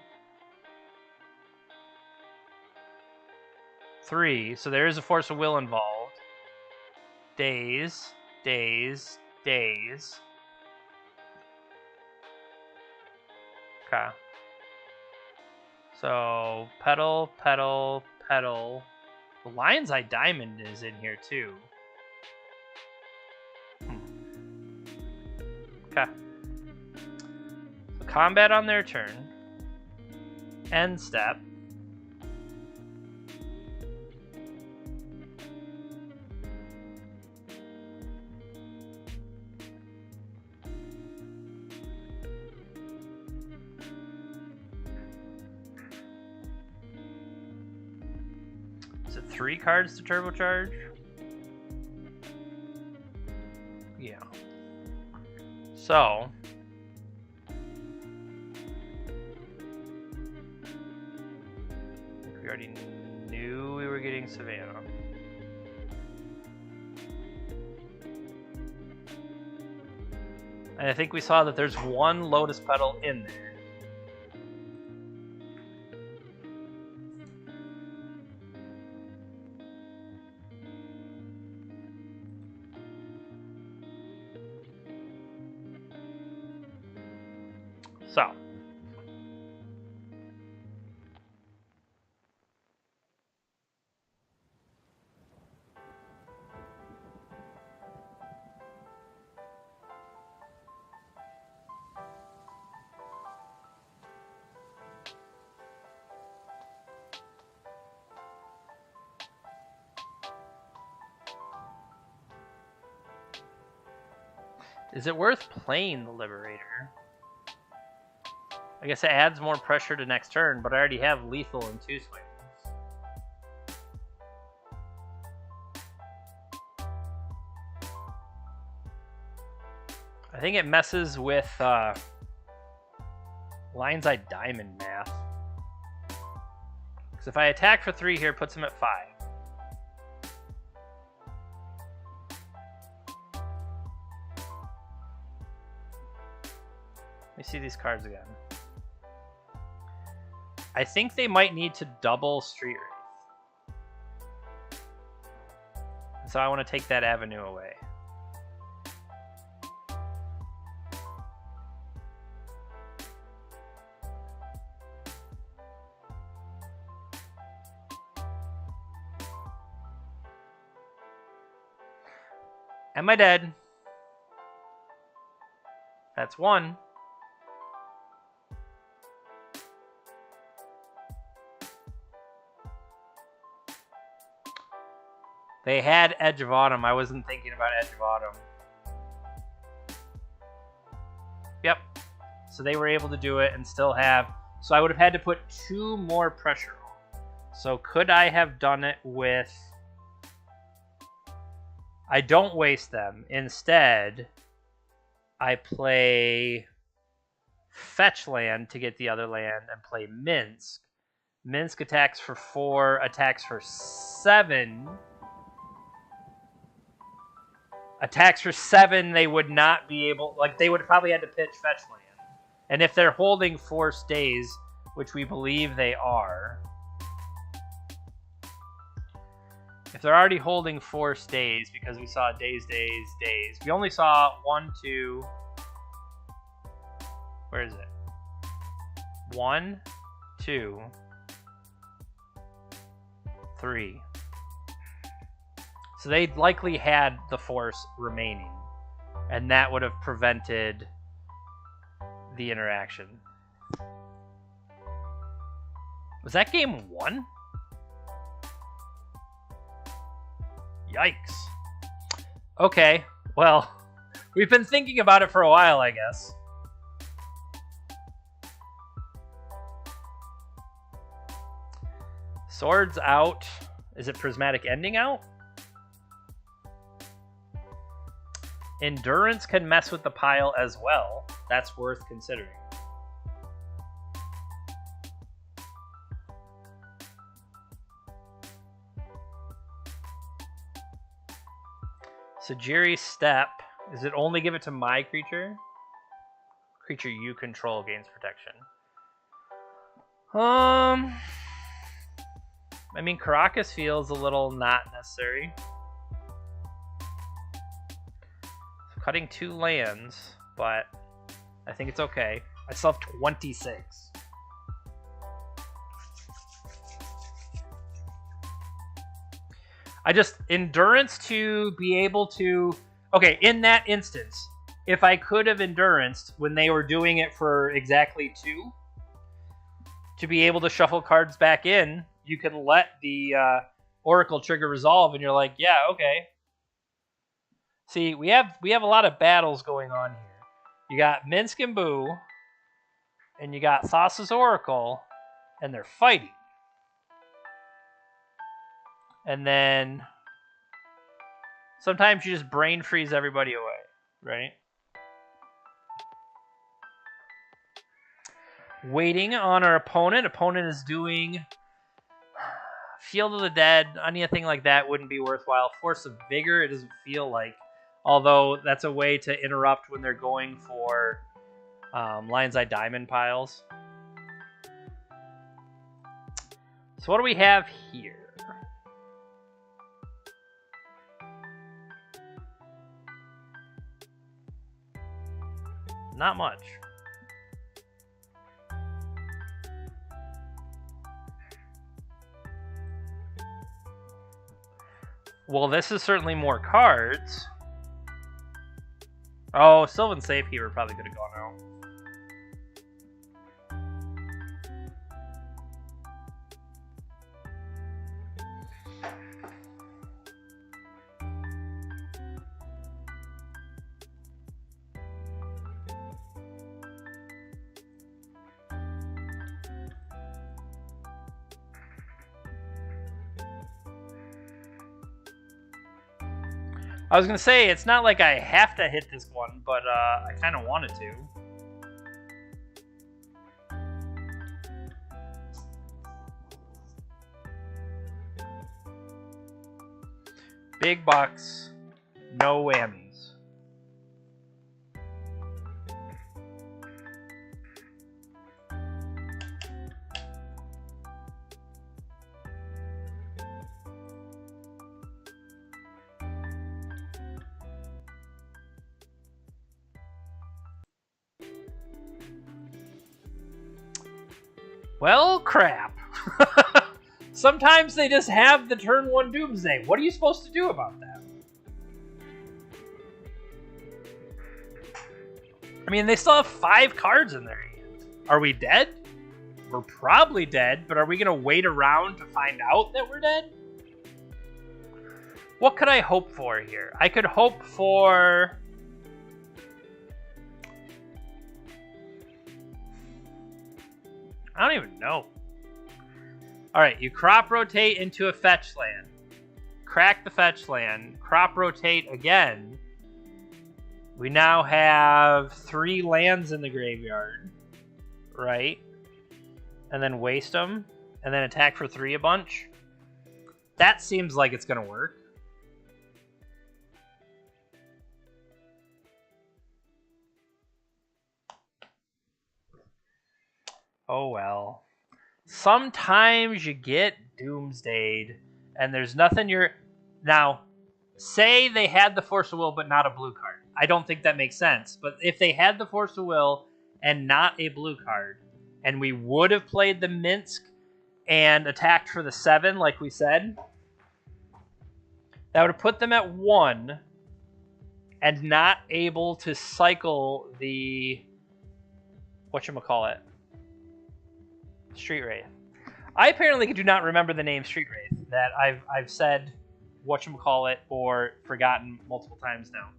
3. So there is a Force of Will involved. Daze. Okay. So Petal. The Lion's Eye Diamond is in here too. Okay. So combat on their turn. End step. Is it 3 cards to turbocharge? Yeah. So we already knew we were getting Savannah. And I think we saw that there's 1 Lotus Petal in there. So, Is it worth playing the Liberator? I guess it adds more pressure to next turn, but I already have lethal in 2 swings. I think it messes with Lion's Eye Diamond math. Because if I attack for 3 here, it puts him at 5. Let me see these cards again. I think they might need to double Street Wraith. So I want to take that avenue away. Am I dead? That's 1. They had Edge of Autumn. I wasn't thinking about Edge of Autumn. Yep. So they were able to do it and still have... So I would have had to put 2 more pressure on. So could I have done it with... I don't waste them. Instead, I play Fetch Land to get the other land and play Minsc. Minsc attacks for 4, attacks for 7. Attacks for 7, they would not be able... Like, they would have probably had to pitch Fetch Land. And if they're holding 4 stays, which we believe they are... If they're already holding 4 stays, because we saw days, days, days. We only saw 1, 2... Where is it? 1, 2, 3. So they likely had the force remaining, and that would have prevented the interaction. Was that game 1? Yikes. Okay, well, we've been thinking about it for a while, I guess. Swords out. Is it Prismatic Ending out? Endurance can mess with the pile as well. That's worth considering. Sajiri's Step. Is it only give it to my creature? Creature you control gains protection. I mean, Caracas feels a little not necessary. So cutting 2 lands, but I think it's okay. I still have 26. Endurance to be able to... Okay, in that instance, if I could have Enduranced when they were doing it for exactly 2, to be able to shuffle cards back in, you can let the Oracle trigger resolve, and you're like, yeah, okay. See, we have a lot of battles going on here. You got Minsc and Boo, and you got Thassa's Oracle, and they're fighting. And then sometimes you just brain freeze everybody away, right? Waiting on our opponent. Opponent is doing Field of the Dead. Anything like that wouldn't be worthwhile. Force of Vigor, it doesn't feel like. Although that's a way to interrupt when they're going for Lion's Eye Diamond piles. So what do we have here? Not much. Well, this is certainly more cards. Oh, Sylvan Safekeeper probably could have gone out. I was going to say, it's not like I have to hit this one, but I kind of wanted to. Big bucks, no whammies. Well, crap. Sometimes they just have the turn 1 Doomsday. What are you supposed to do about that? I mean, they still have 5 cards in their hand. Are we dead? We're probably dead, but are we going to wait around to find out that we're dead? What could I hope for here? I could hope for... I don't even know. Alright, you crop rotate into a fetch land. Crack the fetch land. Crop rotate again. We now have 3 lands in the graveyard. Right? And then waste them. And then attack for 3 a bunch. That seems like it's going to work. Oh well. Sometimes you get Doomsdayed, and there's nothing you're... Now, say they had the Force of Will, but not a blue card. I don't think that makes sense. But if they had the Force of Will and not a blue card, and we would have played the Minsc and attacked for the 7, like we said, that would have put them at 1 and not able to cycle the... whatchamacallit? Street Wraith. I apparently do not remember the name Street Wraith that I've said whatchamacallit or forgotten multiple times now.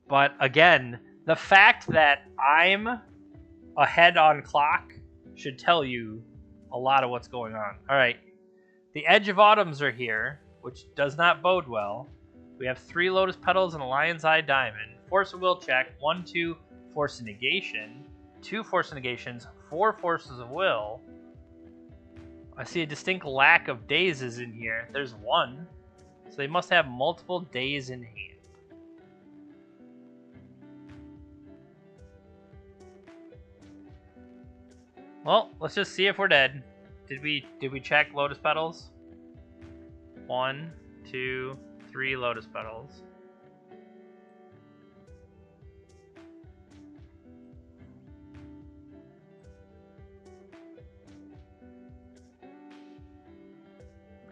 But again, the fact that I'm ahead on clock should tell you a lot of what's going on. Alright. The Edge of Autumns are here, which does not bode well. We have 3 Lotus Petals and a Lion's Eye Diamond. Force of Will check. 1, 2... Force of Negation, 2 Force of Negations, 4 Forces of Will. I see a distinct lack of dazes in here. There's 1. So they must have multiple days in hand. Well, let's just see if we're dead. Did we check Lotus Petals? 1, 2, 3 Lotus Petals.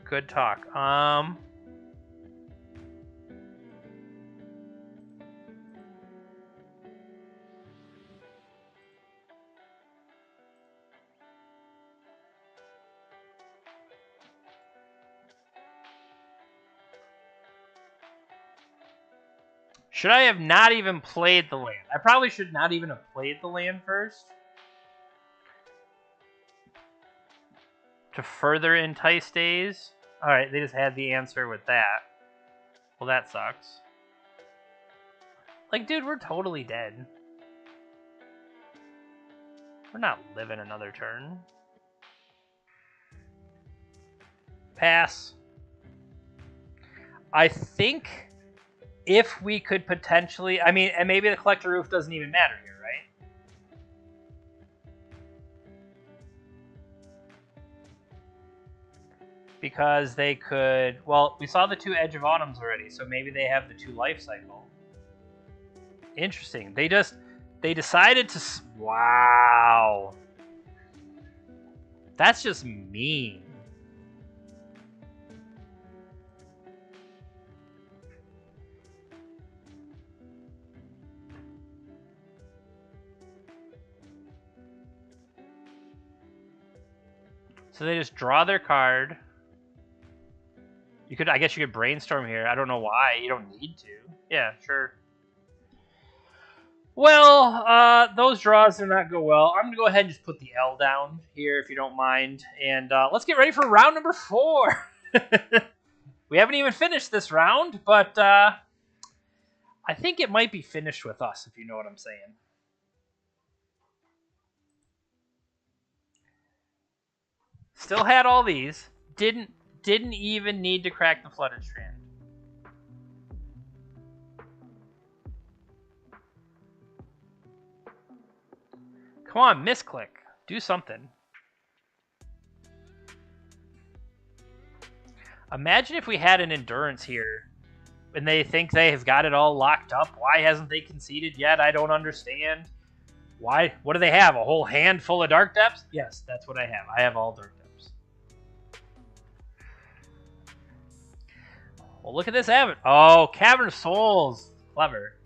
Good talk. Should I have not even played the land? I probably should not even have played the land first. To further entice days. Alright, they just had the answer with that. Well, that sucks. Like, dude, we're totally dead. We're not living another turn. Pass. I think if we could potentially... I mean, and maybe the Collector Roof doesn't even matter here, right? Because they could... Well, we saw the 2 Edge of Autumns already, so maybe they have the 2 Life Cycle. Interesting. They decided to... Wow. That's just mean. So they just draw their card. You could, I guess you could brainstorm here. I don't know why. You don't need to. Yeah, sure. Well, those draws did not go well. I'm going to go ahead and just put the L down here, if you don't mind. And let's get ready for round number 4. We haven't even finished this round, but I think it might be finished with us, if you know what I'm saying. Still had all these. Didn't even need to crack the Flooded Strand. Come on, misclick. Do something. Imagine if we had an endurance here and they think they have got it all locked up. Why hasn't they conceded yet? I don't understand. Why? What do they have? A whole handful of Dark Depths? Yes, that's what I have. I have all Dark Depths. Well, look at this avenue. Oh, Cavern of Souls. Clever.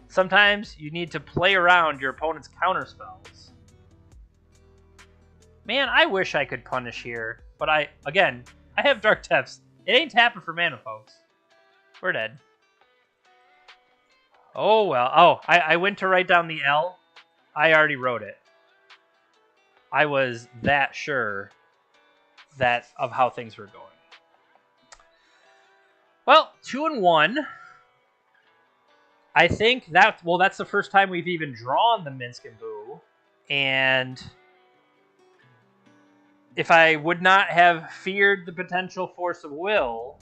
Sometimes you need to play around your opponent's counter spells. Man, I wish I could punish here. But I have Dark Depths. It ain't tapping for mana, folks. We're dead. Oh, well. Oh, I went to write down the L. I already wrote it. I was that sure of how things were going. Well, 2-1. I think that's the first time we've even drawn the Minsc and Boo. And if I would not have feared the potential force of will,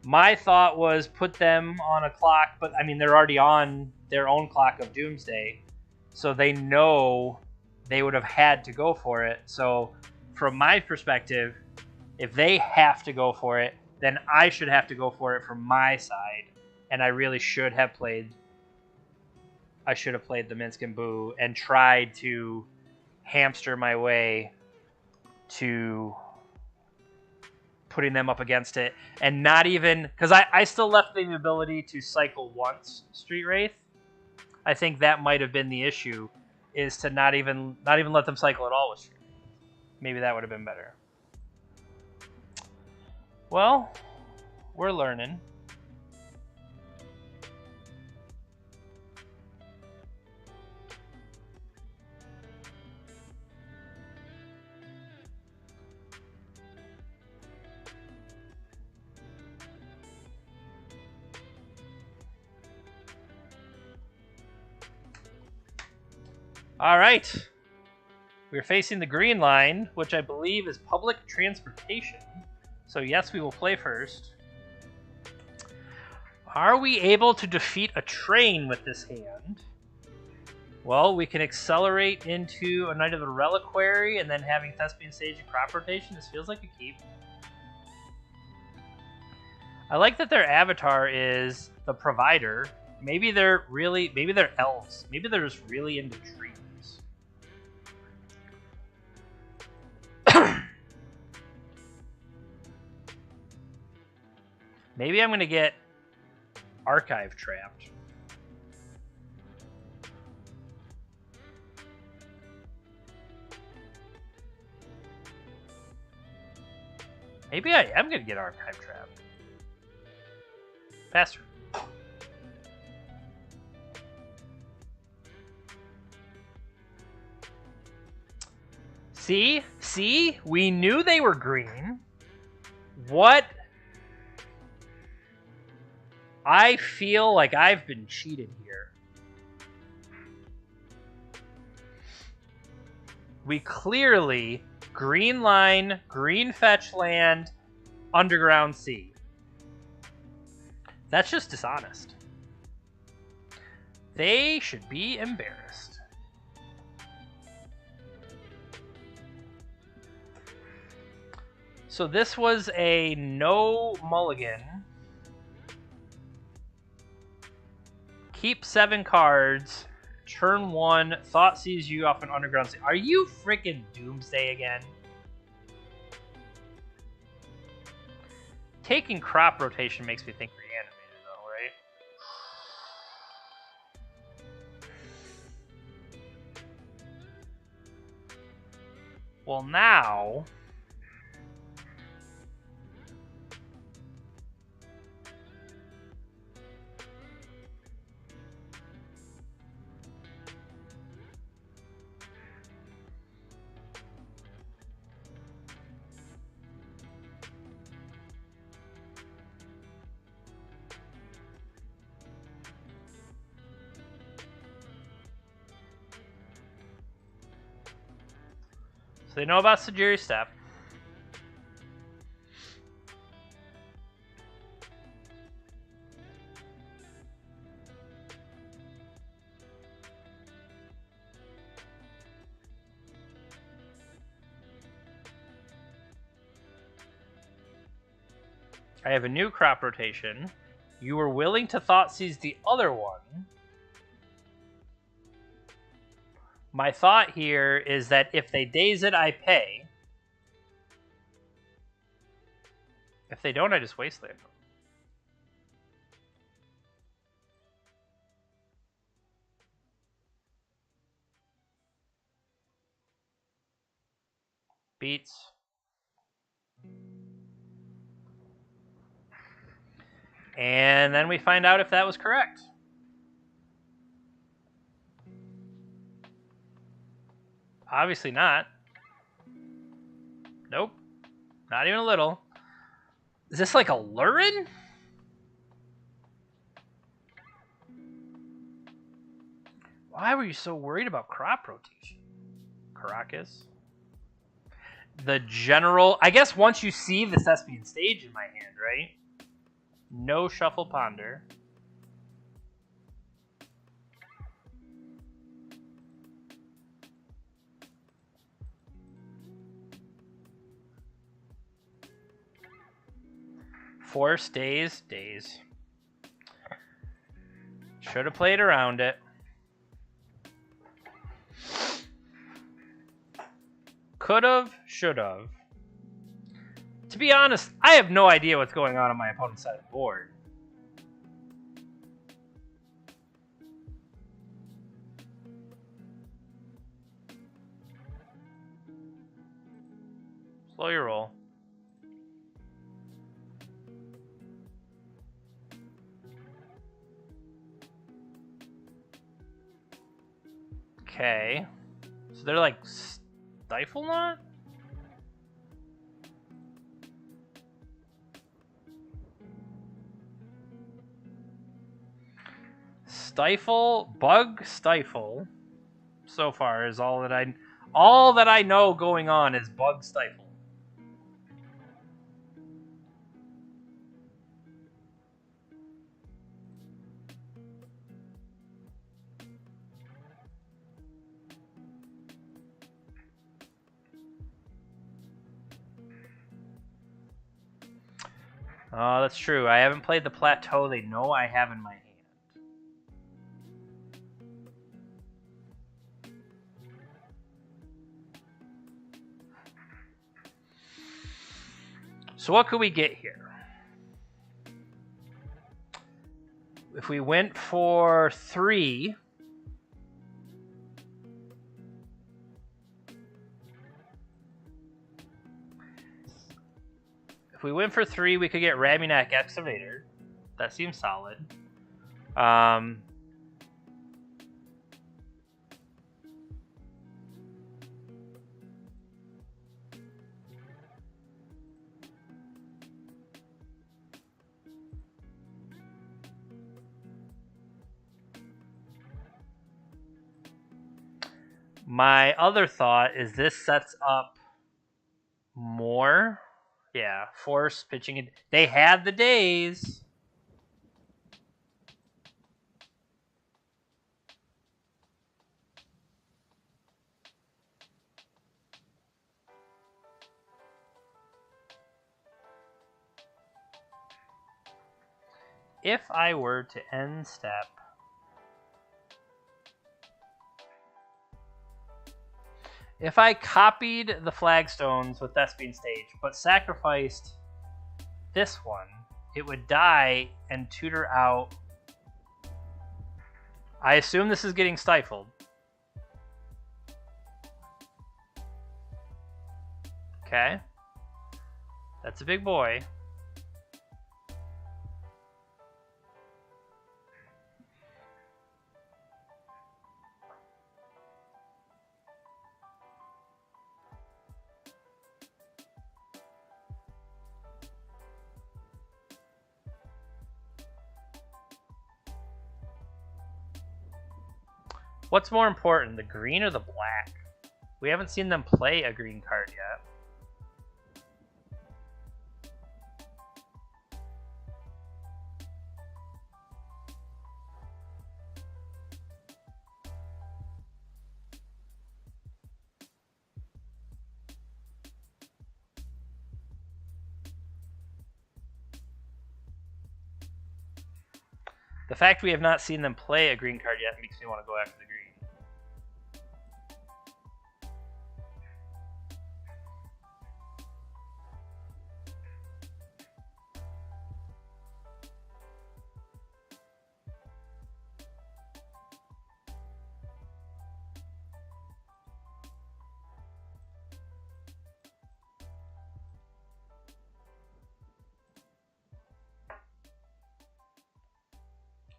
my thought was put them on a clock, but I mean, they're already on their own clock of Doomsday, so they know they would have had to go for it. So from my perspective, if they have to go for it, then I should have to go for it from my side, and I really should have played the Minsc and Boo and tried to hamster my way to putting them up against it, and not even, because I still left the ability to cycle once Street Wraith. I think that might have been the issue, is to not even let them cycle at all with Street Wraith. Maybe that would have been better. Well, we're learning. All right. We're facing the green line, which I believe is public transportation. So yes, we will play first. Are we able to defeat a train with this hand? Well, we can accelerate into a Knight of the Reliquary and then having Thespian Sage and crop rotation. This feels like a keep. I like that their avatar is the provider. Maybe they're elves. Maybe they're just really into trees. Maybe I'm going to get Archive trapped. Maybe I am going to get Archive trapped. Faster. See? We knew they were green. What? I feel like I've been cheated here. We clearly green line, green fetch land, underground sea. That's just dishonest. They should be embarrassed. So this was a no mulligan. Keep 7 cards. Turn 1. Thought sees you off an underground sea. Are you freaking Doomsday again? Taking crop rotation makes me think reanimated, though, right? Well, now... So they know about Sajiri's Step. I have a new crop rotation. You were willing to Thoughtseize the other one. My thought here is that if they daze it, I pay. If they don't, I just wasteland them. Beats. And then we find out if that was correct. Obviously not. Nope. Not even a little. Is this like a Lurin? Why were you so worried about crop rotation? Caracas. The general... I guess once you see the Thespian stage in my hand, right? No Shuffle Ponder. Force, daze. Should have played around it. Could have, should have. To be honest, I have no idea what's going on my opponent's side of the board. Slow your roll. Okay. So they're like StifleNaught? Bug Stifle. So far is all that I know going on is Bug Stifle. Oh, that's true. I haven't played the plateau they know I have in my hand. So what could we get here? If we went for 3... If we went for 3, we could get Ramunak Excavator. That seems solid. My other thought is this sets up more. Yeah, force pitching it. They had the days. If I were to end step, if I copied the flagstones with Thespian Stage, but sacrificed this one, it would die and tutor out. I assume this is getting stifled. Okay. That's a big boy. What's more important, the green or the black? We haven't seen them play a green card yet. The fact we have not seen them play a green card yet makes me want to go after the green.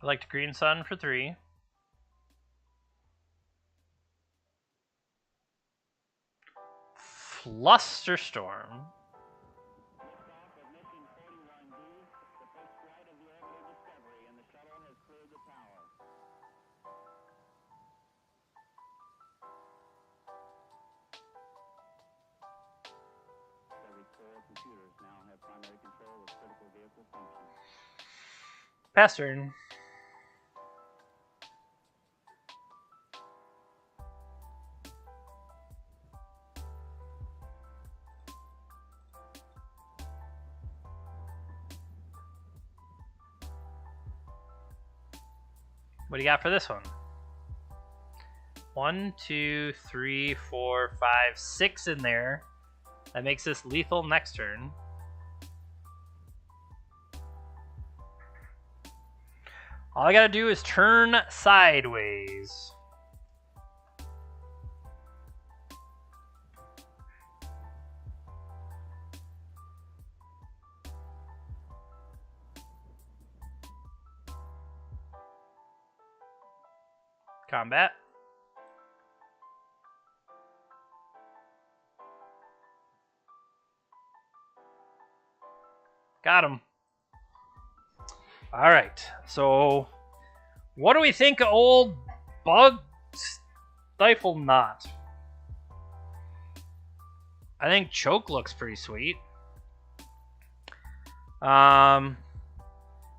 I liked Green Sun for 3. Flusterstorm. Pass turn. What do you got for this one? 1, 2, 3, 4, 5, 6 in there. That makes this lethal next turn. All I gotta do is turn sideways. Combat. Got him. All right. So, what do we think of old BUG StifleNaught? I think Choke looks pretty sweet.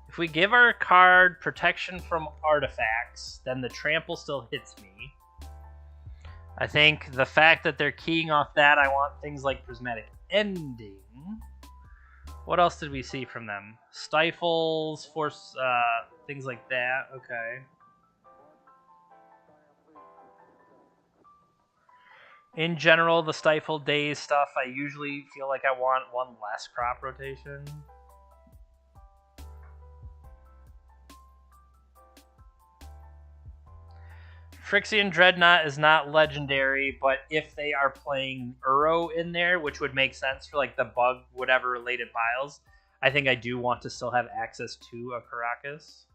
If we give our card protection from artifacts, then the trample still hits me. I think the fact that they're keying off that, I want things like Prismatic Ending. What else did we see from them? Stifles, force, things like that. Okay. In general, the Stifle Daze stuff, I usually feel like I want one less crop rotation. Phyrexian Dreadnought is not legendary, but if they are playing Uro in there, which would make sense for like the bug, whatever related piles, I think I do want to still have access to a Karakas.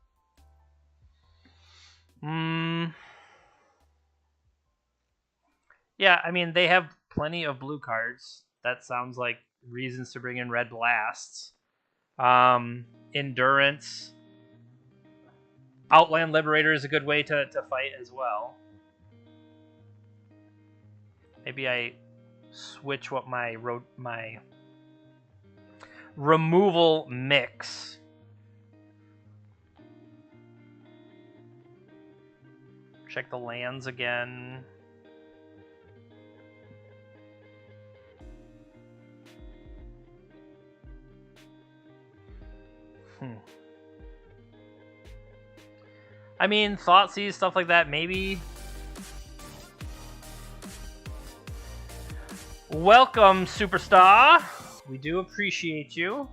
Yeah, I mean, they have plenty of blue cards. That sounds like reasons to bring in red blasts. Endurance. Outland Liberator is a good way to fight as well. Maybe I switch what my removal mix. Check the lands again. I mean, Thoughtseize, stuff like that, maybe. Welcome, Superstar. We do appreciate you.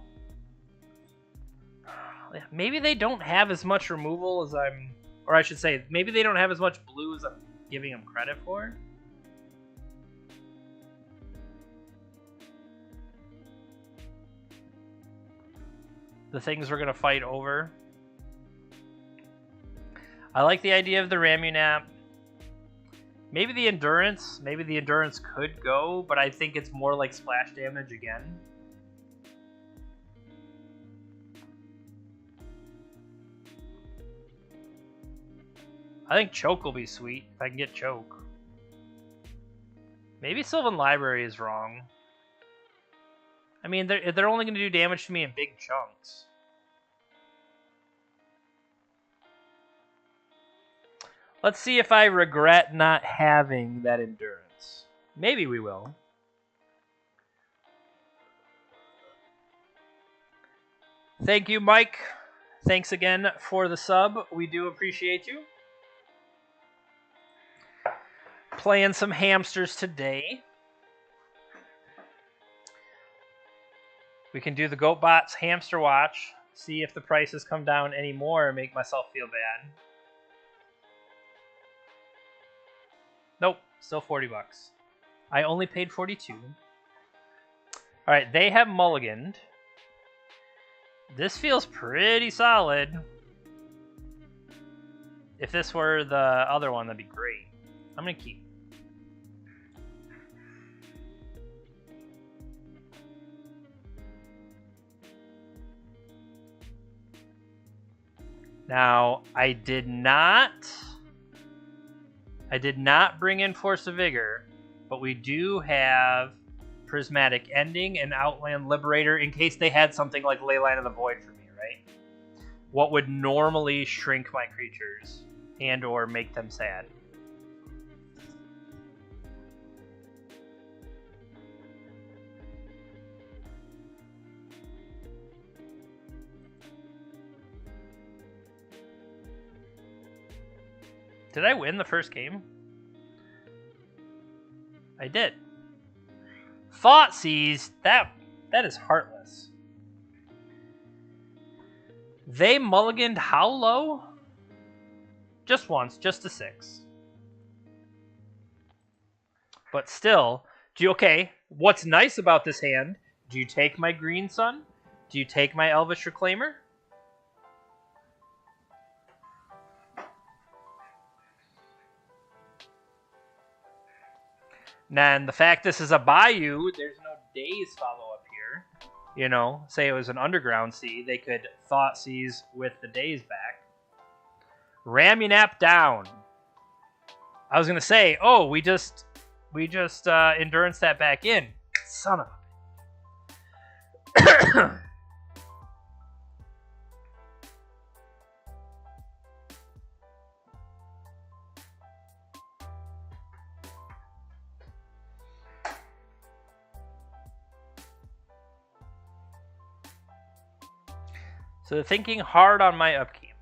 Maybe they don't have as much removal as I'm... Or I should say, maybe they don't have as much blue as I'm giving them credit for. The things we're going to fight over. I like the idea of the Ramunap. Maybe the Endurance. Maybe the Endurance could go, but I think it's more like splash damage again. I think Choke will be sweet if I can get Choke. Maybe Sylvan Library is wrong. I mean, they're only going to do damage to me in big chunks. Let's see if I regret not having that endurance. Maybe we will. Thank you, Mike. Thanks again for the sub. We do appreciate you. Playing some Hamsters today. We can do the GoatBots Hamster Watch. See if the prices come down anymore and make myself feel bad. Nope, still 40 bucks. I only paid 42. All right, they have mulliganed. This feels pretty solid. If this were the other one, that'd be great. I'm going to keep. Now, I did not bring in Force of Vigor, but we do have Prismatic Ending and Outland Liberator in case they had something like Leyline of the Void for me, right? What would normally shrink my creatures and or make them sad. Did I win the first game? I did. Thoughtseize, that is heartless. They mulliganed how low? Just once, just a 6. But still, okay, what's nice about this hand? Do you take my Green Sun? Do you take my Elvish Reclaimer? And the fact this is a Bayou, there's no days follow-up here. You know, say it was an Underground Sea, they could Thoughtseize with the days back. Ramunap down. I was going to say, oh, we just endurance that back in. Son of a... So they're thinking hard on my upkeep.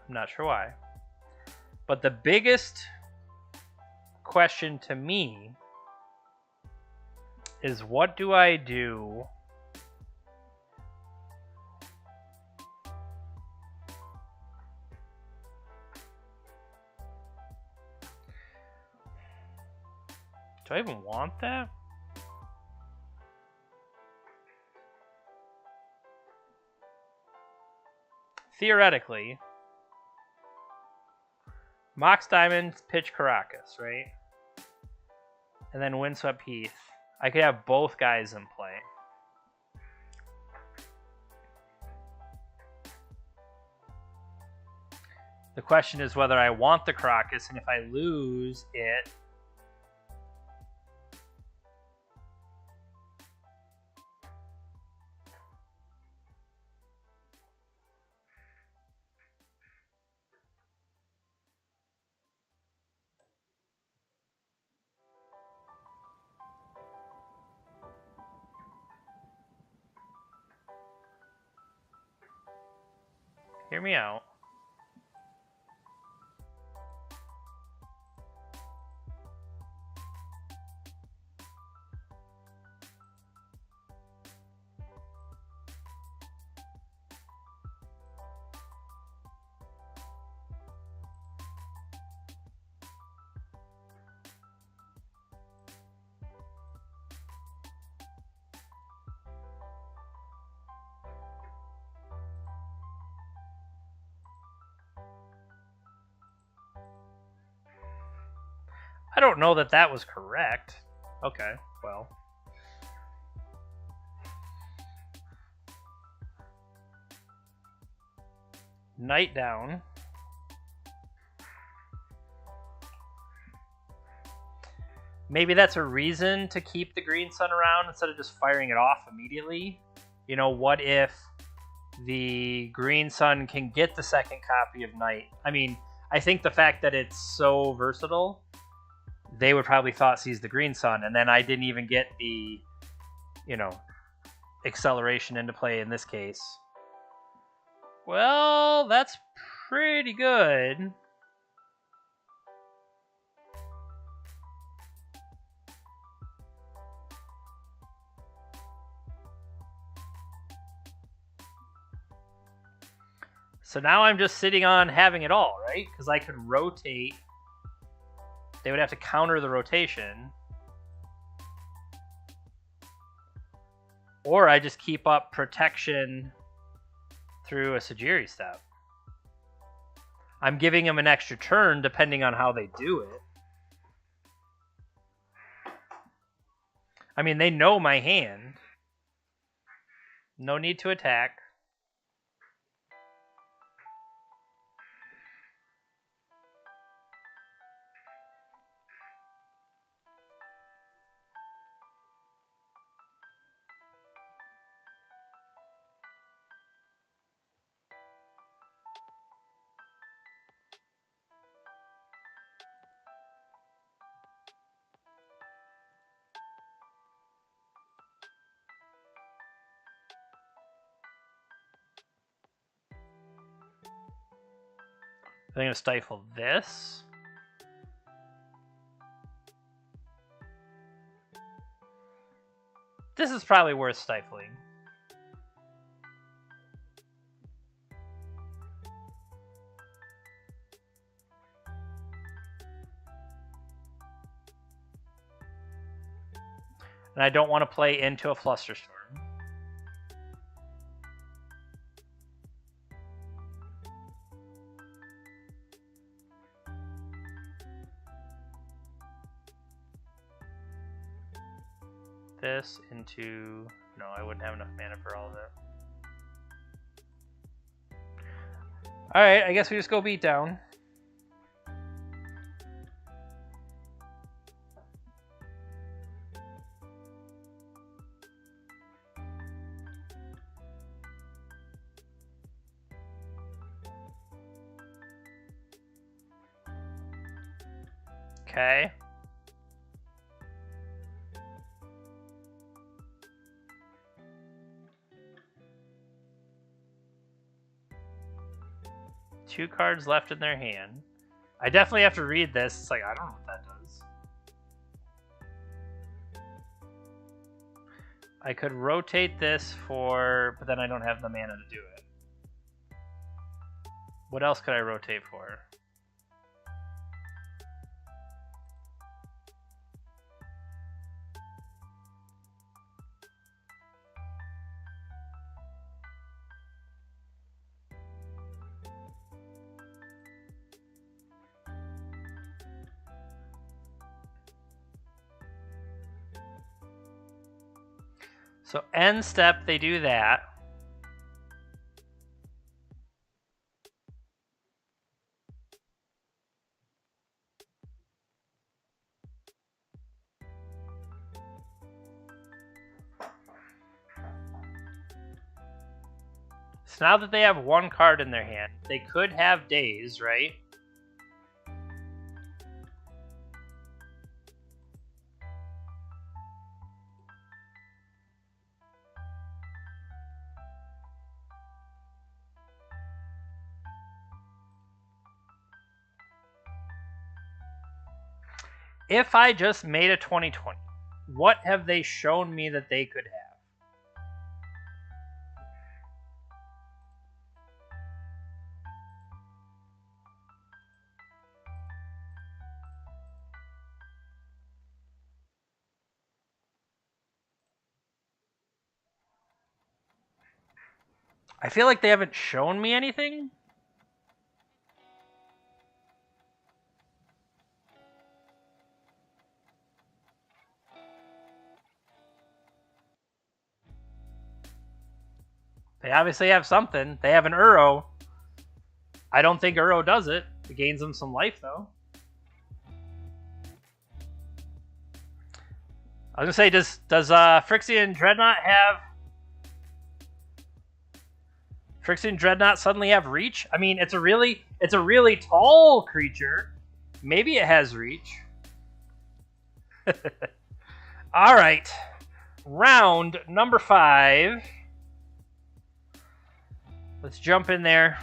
I'm not sure why. But the biggest question to me is, what do I do do I even want that? Theoretically, Mox Diamond, pitch Caracas, right? And then Windswept Heath. I could have both guys in play. The question is whether I want the Caracas, and if I lose it, hear me out. I don't know that that was correct. Okay, well. Night down. maybe that's a reason to keep the green sun around instead of just firing it off immediately. You know, what if the green sun can get the second copy of night? I mean, I think the fact that it's so versatile, they would probably Thoughtseize the green sun, and then I didn't even get the, you know, acceleration into play in this case. Well, that's pretty good. So now I'm just sitting on having it all, right? Because I could rotate. They would have to counter the rotation. Or I just keep up protection through a Sajiri step. I'm giving them an extra turn depending on how they do it. I mean, they know my hand. No need to attack. I'm going to stifle this. This is probably worth stifling. And I don't want to play into a Flusterstorm. This into... No, I wouldn't have enough mana for all of it. Alright, I guess we just go beat down. Okay. Two cards left in their hand. I definitely have to read this. It's like, I don't know what that does. I could rotate this for... But then I don't have the mana to do it. What else could I rotate for? So end step, they do that. So now that they have one card in their hand, they could have Daze, right? If I just made a 2020, what have they shown me that they could have? I feel like they haven't shown me anything. They obviously have something. They have an Uro. I don't think Uro does it. It gains them some life, though. I was gonna say, does Phyrexian Dreadnought suddenly have reach? I mean, it's a really tall creature. Maybe it has reach. All right, round number 5. Let's jump in there.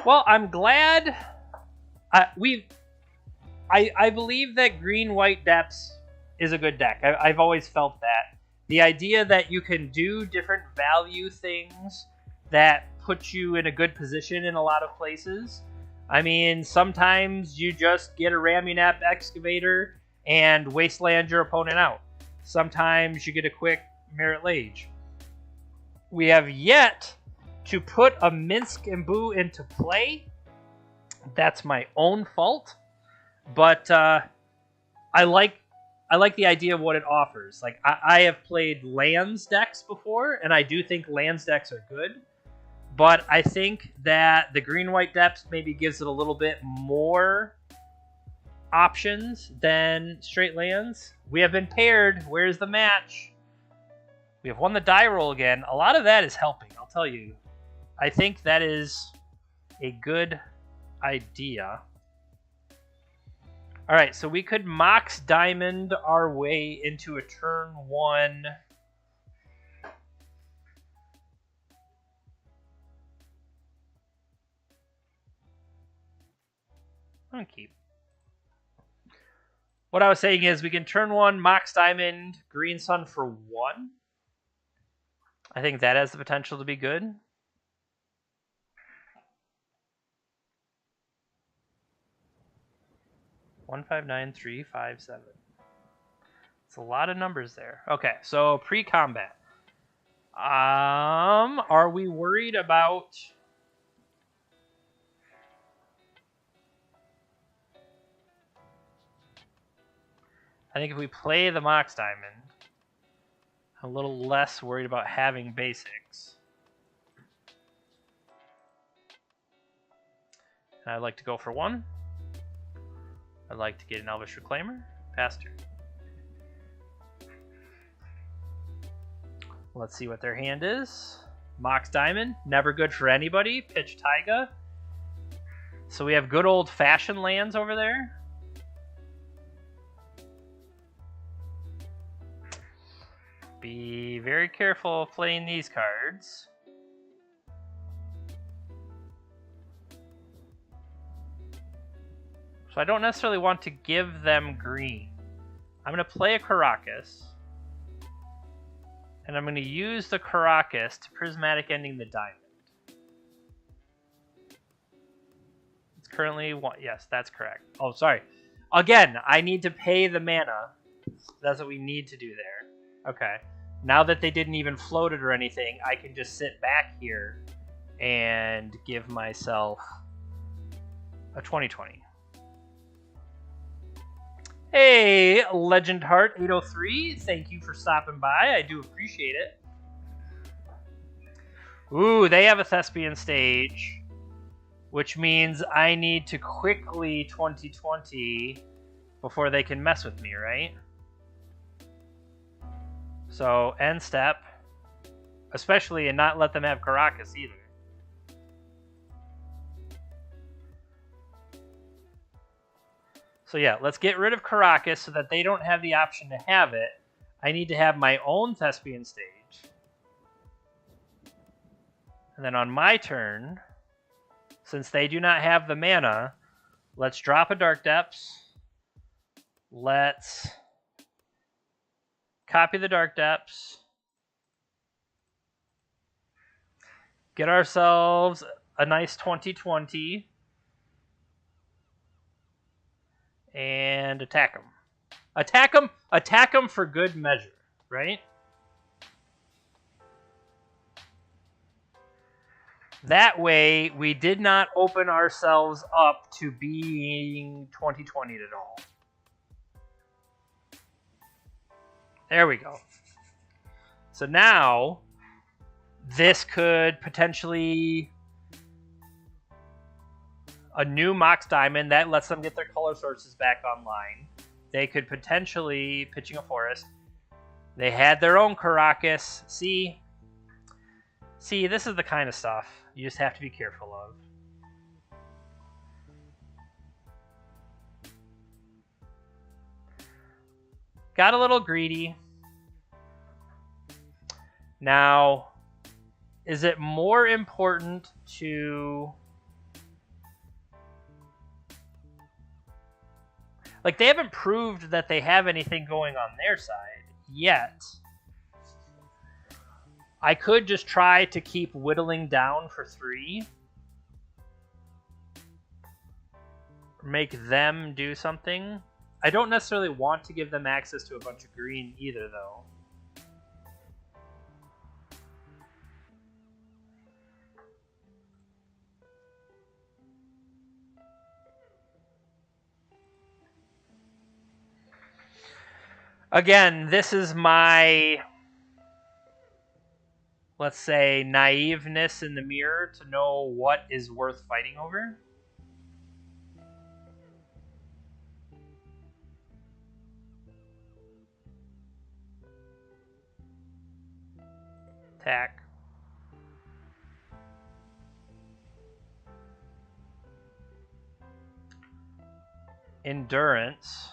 Well, I'm glad I believe that Green-White Depths is a good deck. I've always felt that. The idea that you can do different value things that put you in a good position in a lot of places. I mean, sometimes you just get a Ramunap Excavator and wasteland your opponent out. Sometimes you get a quick Merit Lage. We have yet to put a Minsc Imbue into play. That's my own fault. But I like the idea of what it offers. Like, I have played lands decks before, and I do think lands decks are good. But I think that the Green-White Depths maybe gives it a little bit more options than straight lands. We have been paired. Where's the match? We have won the die roll again. A lot of that is helping, I'll tell you. I think that is a good idea. All right, so we could Mox Diamond our way into a turn 1. I'll keep. What I was saying is we can turn 1, Mox Diamond, Green Sun for 1. I think that has the potential to be good. One, 5, 9, 3, 5, 7. It's a lot of numbers there. Okay, so pre-combat. Are we worried about? I think if we play the Mox Diamond, I'm a little less worried about having basics. And I'd like to go for 1. I'd like to get an Elvish Reclaimer. Pass turn. Let's see what their hand is. Mox Diamond, never good for anybody. Pitch Taiga. So we have good old-fashioned lands over there. Be very careful playing these cards. So I don't necessarily want to give them green. I'm going to play a Karakas. And I'm going to use the Karakas to Prismatic Ending the Diamond. It's currently 1. Yes, that's correct. Oh, sorry. Again, I need to pay the mana. That's what we need to do there. Okay. Now that they didn't even float it or anything, I can just sit back here and give myself a 20/20. Hey, Legend Heart 803, thank you for stopping by. I do appreciate it. Ooh, they have a Thespian stage, which means I need to quickly 20/20 before they can mess with me, right? So, end step, especially, and not let them have Karakas either. So yeah, let's get rid of Karakas so that they don't have the option to have it. I need to have my own Thespian stage. And then on my turn, since they do not have the mana, let's drop a Dark Depths. Let's copy the Dark Depths. Get ourselves a nice 20/20. And attack them. Attack them for good measure, right? That way, we did not open ourselves up to being 2020 at all. There we go. So now, this could potentially... A new Mox Diamond, that lets them get their color sources back online. They could potentially... Pitching a Forest. They had their own Caracas. See, this is the kind of stuff you just have to be careful of. Got a little greedy. Now, is it more important to... Like, they haven't proved that they have anything going on their side yet. I could just try to keep whittling down for 3. Make them do something. I don't necessarily want to give them access to a bunch of green either, though. Again, this is my, let's say, naiveness in the mirror to know what is worth fighting over. Attack. Endurance.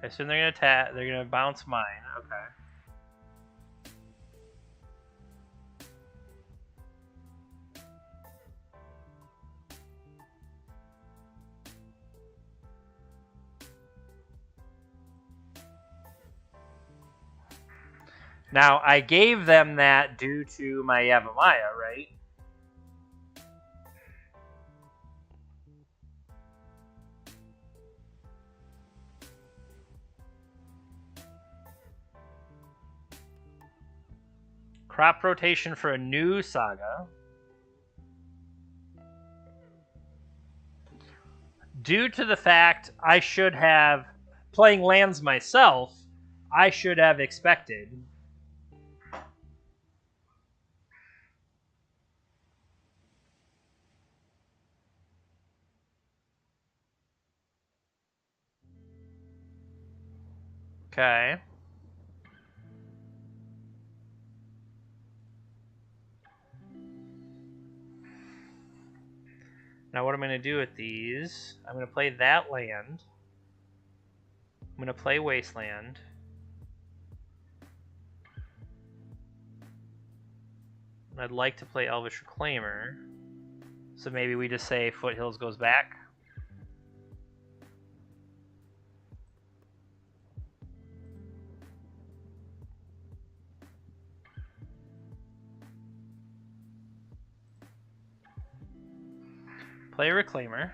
I assume they're gonna attack. They're gonna bounce mine. Okay. Now, I gave them that due to my Yavimaya, right? Crop rotation for a new saga. Due to the fact I should have, playing lands myself, I should have expected. Okay. Now what I'm going to do with these, I'm going to play that land. I'm going to play Wasteland. I'd like to play Elvish Reclaimer. So maybe we just say Foothills goes back. Play Reclaimer.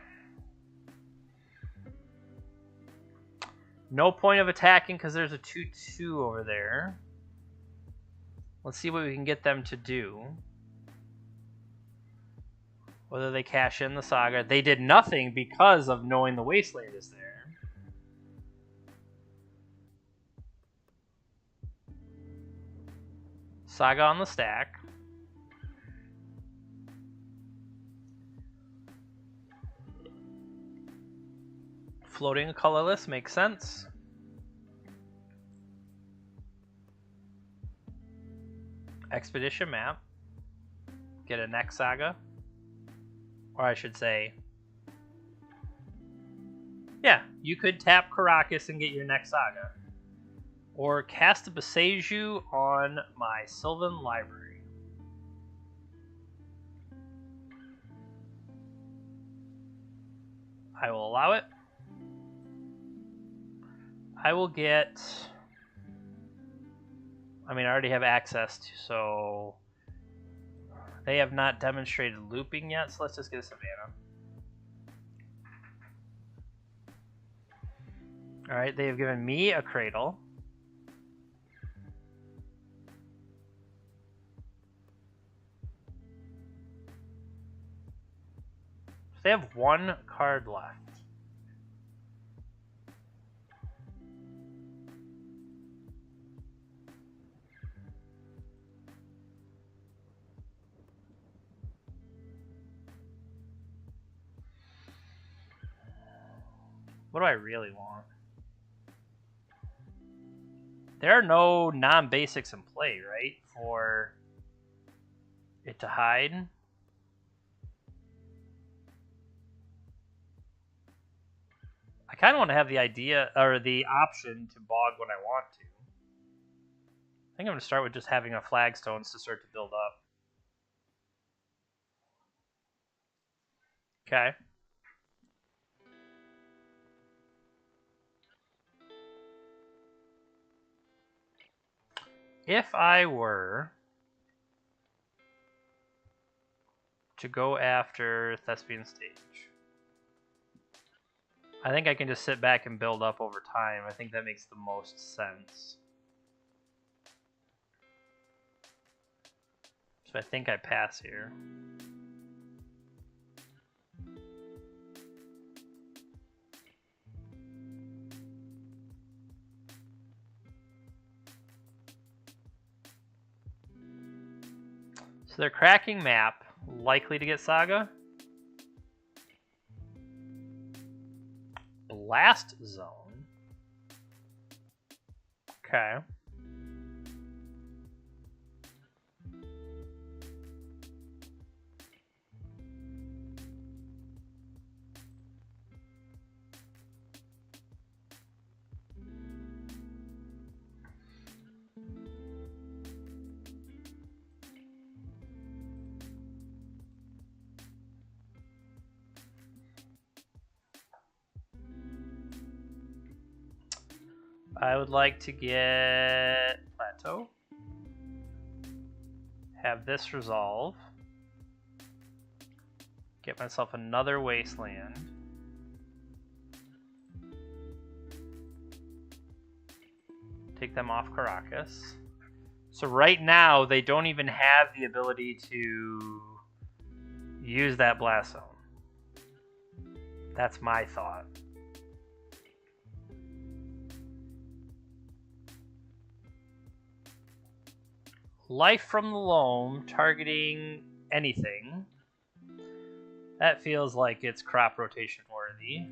No point of attacking because there's a 2/2 over there. Let's see what we can get them to do. Whether they cash in the Saga. They did nothing because of knowing the Wasteland is there. Saga on the stack. Floating a colorless makes sense. Expedition map. Get a next saga. Or I should say... Yeah, you could tap Caracas and get your next saga. Or cast a Boseiju on my Sylvan Library. I will allow it. I will get... I mean, I already have access to, so... They have not demonstrated looping yet, so let's just get a Savannah. All right, they have given me a cradle. They have one card left. What do I really want? There are no non-basics in play, right? For it to hide. I kind of want to have the idea or the option to bog when I want to. I think I'm going to start with just having a flagstones to start to build up. Okay. If I were to go after Thespian Stage, I think I can just sit back and build up over time. I think that makes the most sense. So I think I pass here. So they're cracking map, likely to get Saga. Blast Zone. Okay. I would like to get Plateau. Have this resolve. Get myself another Wasteland. Take them off Caracas. So right now, they don't even have the ability to use that Blast Zone. That's my thought. Life from the Loam, targeting anything. That feels like it's crop rotation worthy.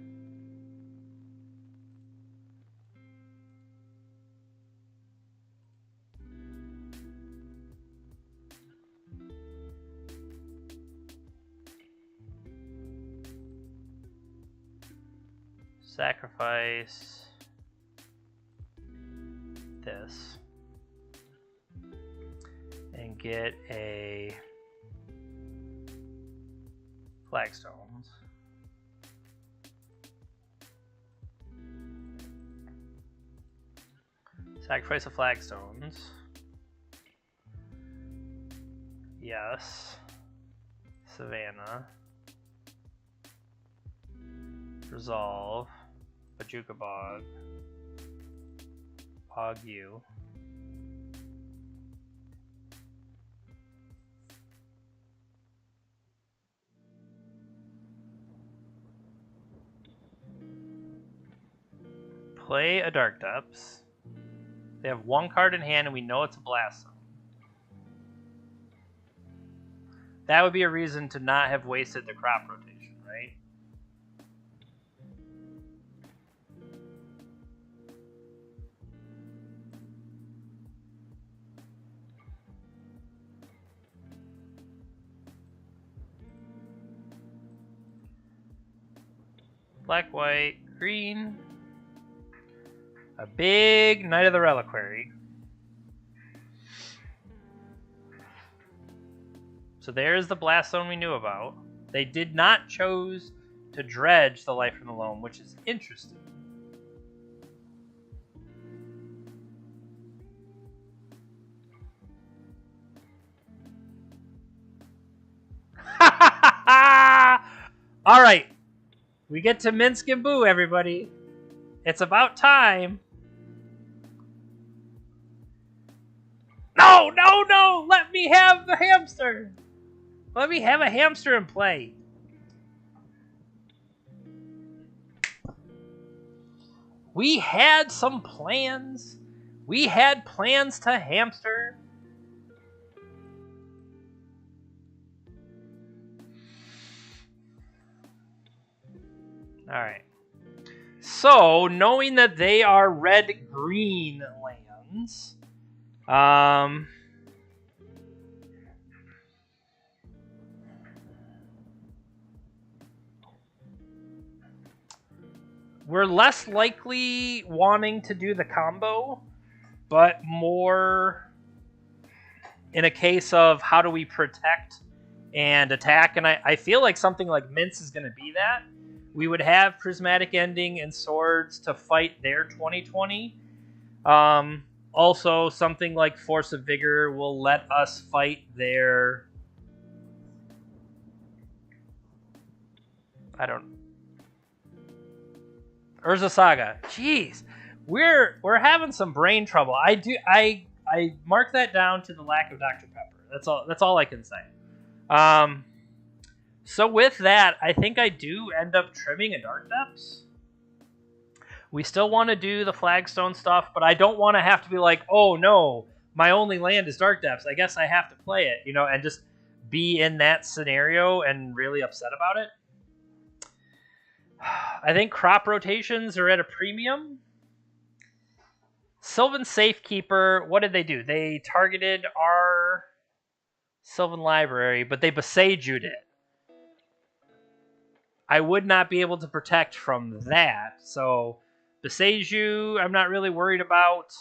Sacrifice this. And get a flagstones. Sacrifice of flagstones. Yes. Savannah. Resolve. Bajuka Bog. Bog you. Play a Dark Depths. They have one card in hand and we know it's a Blast Zone. That would be a reason to not have wasted the crop rotation, right? Black, white, green. A big Knight of the Reliquary. So there's the Blast Zone we knew about. They did not choose to dredge the Life from the Loam, which is interesting. All right. We get to Minsc and Boo, everybody. It's about time. No, no, no! Let me have the hamster! Let me have a hamster in play. We had some plans. We had plans to hamster. Alright. So, knowing that they are red-green lands, we're less likely wanting to do the combo, but more in a case of how do we protect and attack. And I feel like something like Minsc is going to be that. We would have Prismatic Ending and Swords to fight their 2020. Also, something like Force of Vigor will let us fight their... I don't... Urza Saga. Jeez. We're having some brain trouble. I mark that down to the lack of Dr. Pepper. That's all I can say. So with that, I think I do end up trimming a Dark Depths. We still want to do the Flagstone stuff, but I don't want to have to be like, oh no, my only land is Dark Depths. I guess I have to play it, you know, and just be in that scenario and really upset about it. I think crop rotations are at a premium. Sylvan Safekeeper, what did they do? They targeted our Sylvan Library, but they Besaged it. I would not be able to protect from that, so Besage, I'm not really worried about.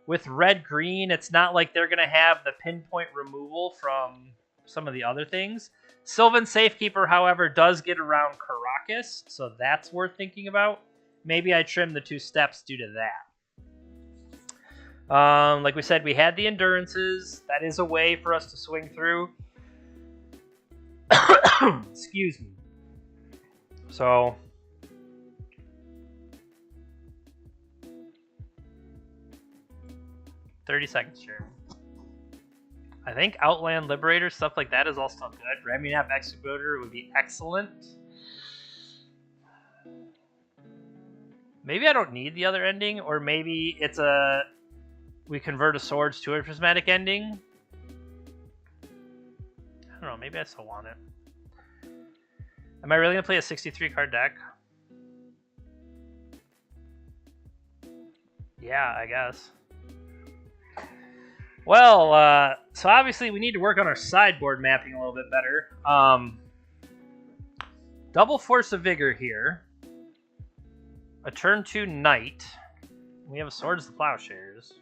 With red-green, it's not like they're going to have the pinpoint removal from some of the other things. Sylvan Safekeeper, however, does get around Karakas, so that's worth thinking about. Maybe I trim the 2 steps due to that. Like we said, we had the Endurances. That is a way for us to swing through. Excuse me. So... 30 seconds, sure. I think Outland Liberator, stuff like that is all still good. Ramunap Executor would be excellent. Maybe I don't need the other ending, or maybe it's a... we convert a Swords to a Prismatic Ending. I don't know, maybe I still want it. Am I really going to play a 63 card deck? Yeah, I guess. Well, so obviously we need to work on our sideboard mapping a little bit better. Double Force of Vigor here. A turn 2 Knight. We have a Swords to Plowshares.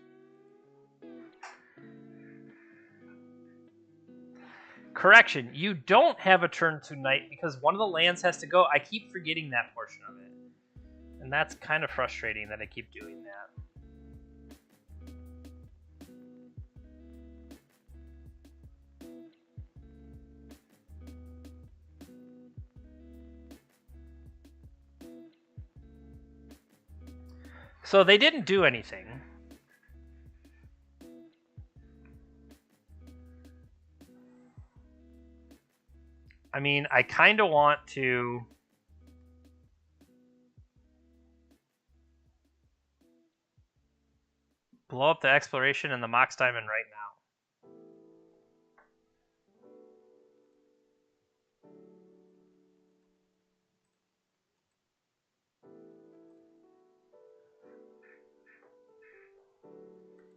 Correction, you don't have a turn 2 Knight because one of the lands has to go. I keep forgetting that portion of it. And that's kind of frustrating that I keep doing that. So they didn't do anything. I mean, I kind of want to... blow up the Exploration and the Mox Diamond right now.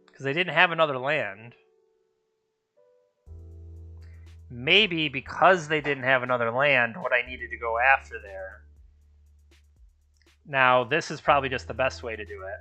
Because they didn't have another land. Maybe because they didn't have another land, what I needed to go after there. Now, this is probably just the best way to do it.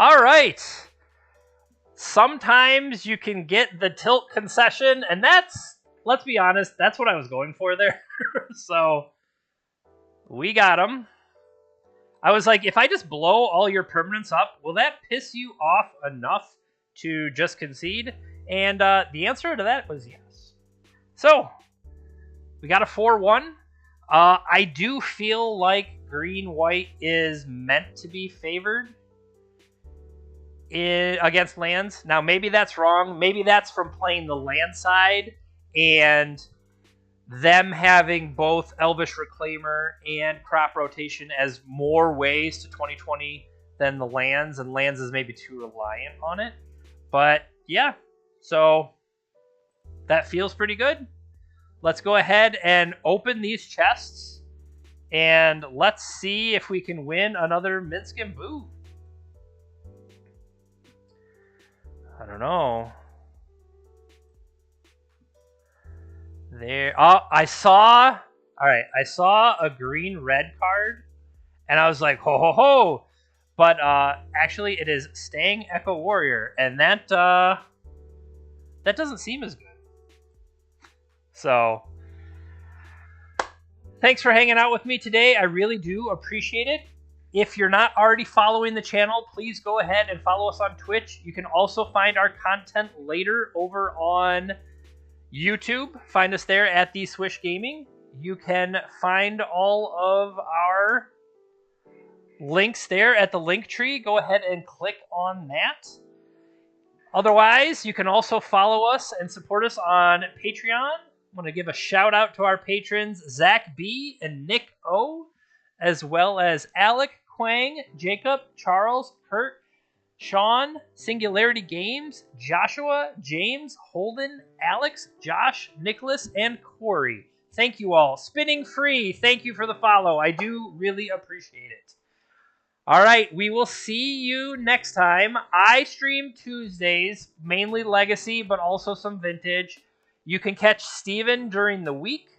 All right. Sometimes you can get the tilt concession, and that's let's be honest, that's what I was going for there. So we got him. I was like, if I just blow all your permanents up, will that piss you off enough to just concede? And the answer to that was yes. So we got a 4-1. I do feel like green-white is meant to be favored against lands. Now, maybe that's wrong. Maybe that's from playing the land side and them having both Elvish Reclaimer and crop rotation as more ways to 2020 than the lands, and lands is maybe too reliant on it. But yeah, so that feels pretty good. Let's go ahead and open these chests, and let's see if we can win another Minsc and BUG. I don't know. There. Oh, I saw a green-red card, and I was like, ho ho ho. But actually, it is Staying Echo Warrior, and that doesn't seem as good. So, thanks for hanging out with me today. I really do appreciate it. If you're not already following the channel, please go ahead and follow us on Twitch. You can also find our content later over on YouTube. Find us there at The Swish Gaming. You can find all of our links there at the link tree. Go ahead and click on that. Otherwise, you can also follow us and support us on Patreon. I want to give a shout out to our patrons, Zach B. and Nick O., as well as Alec, Quang, Jacob, Charles, Kurt, Sean, Singularity Games, Joshua, James, Holden, Alex, Josh, Nicholas, and Corey. Thank you all. Spinning Free, thank you for the follow. I do really appreciate it. All right, we will see you next time. I stream Tuesdays, mainly Legacy, but also some Vintage. You can catch Steven during the week.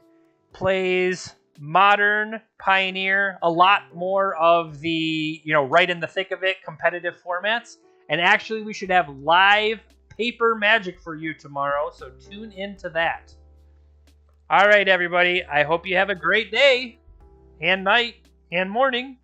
Plays Modern, Pioneer, a lot more of the, right in the thick of it, competitive formats. And actually, we should have live paper Magic for you tomorrow, so tune into that. All right, everybody. I hope you have a great day, and night, and morning.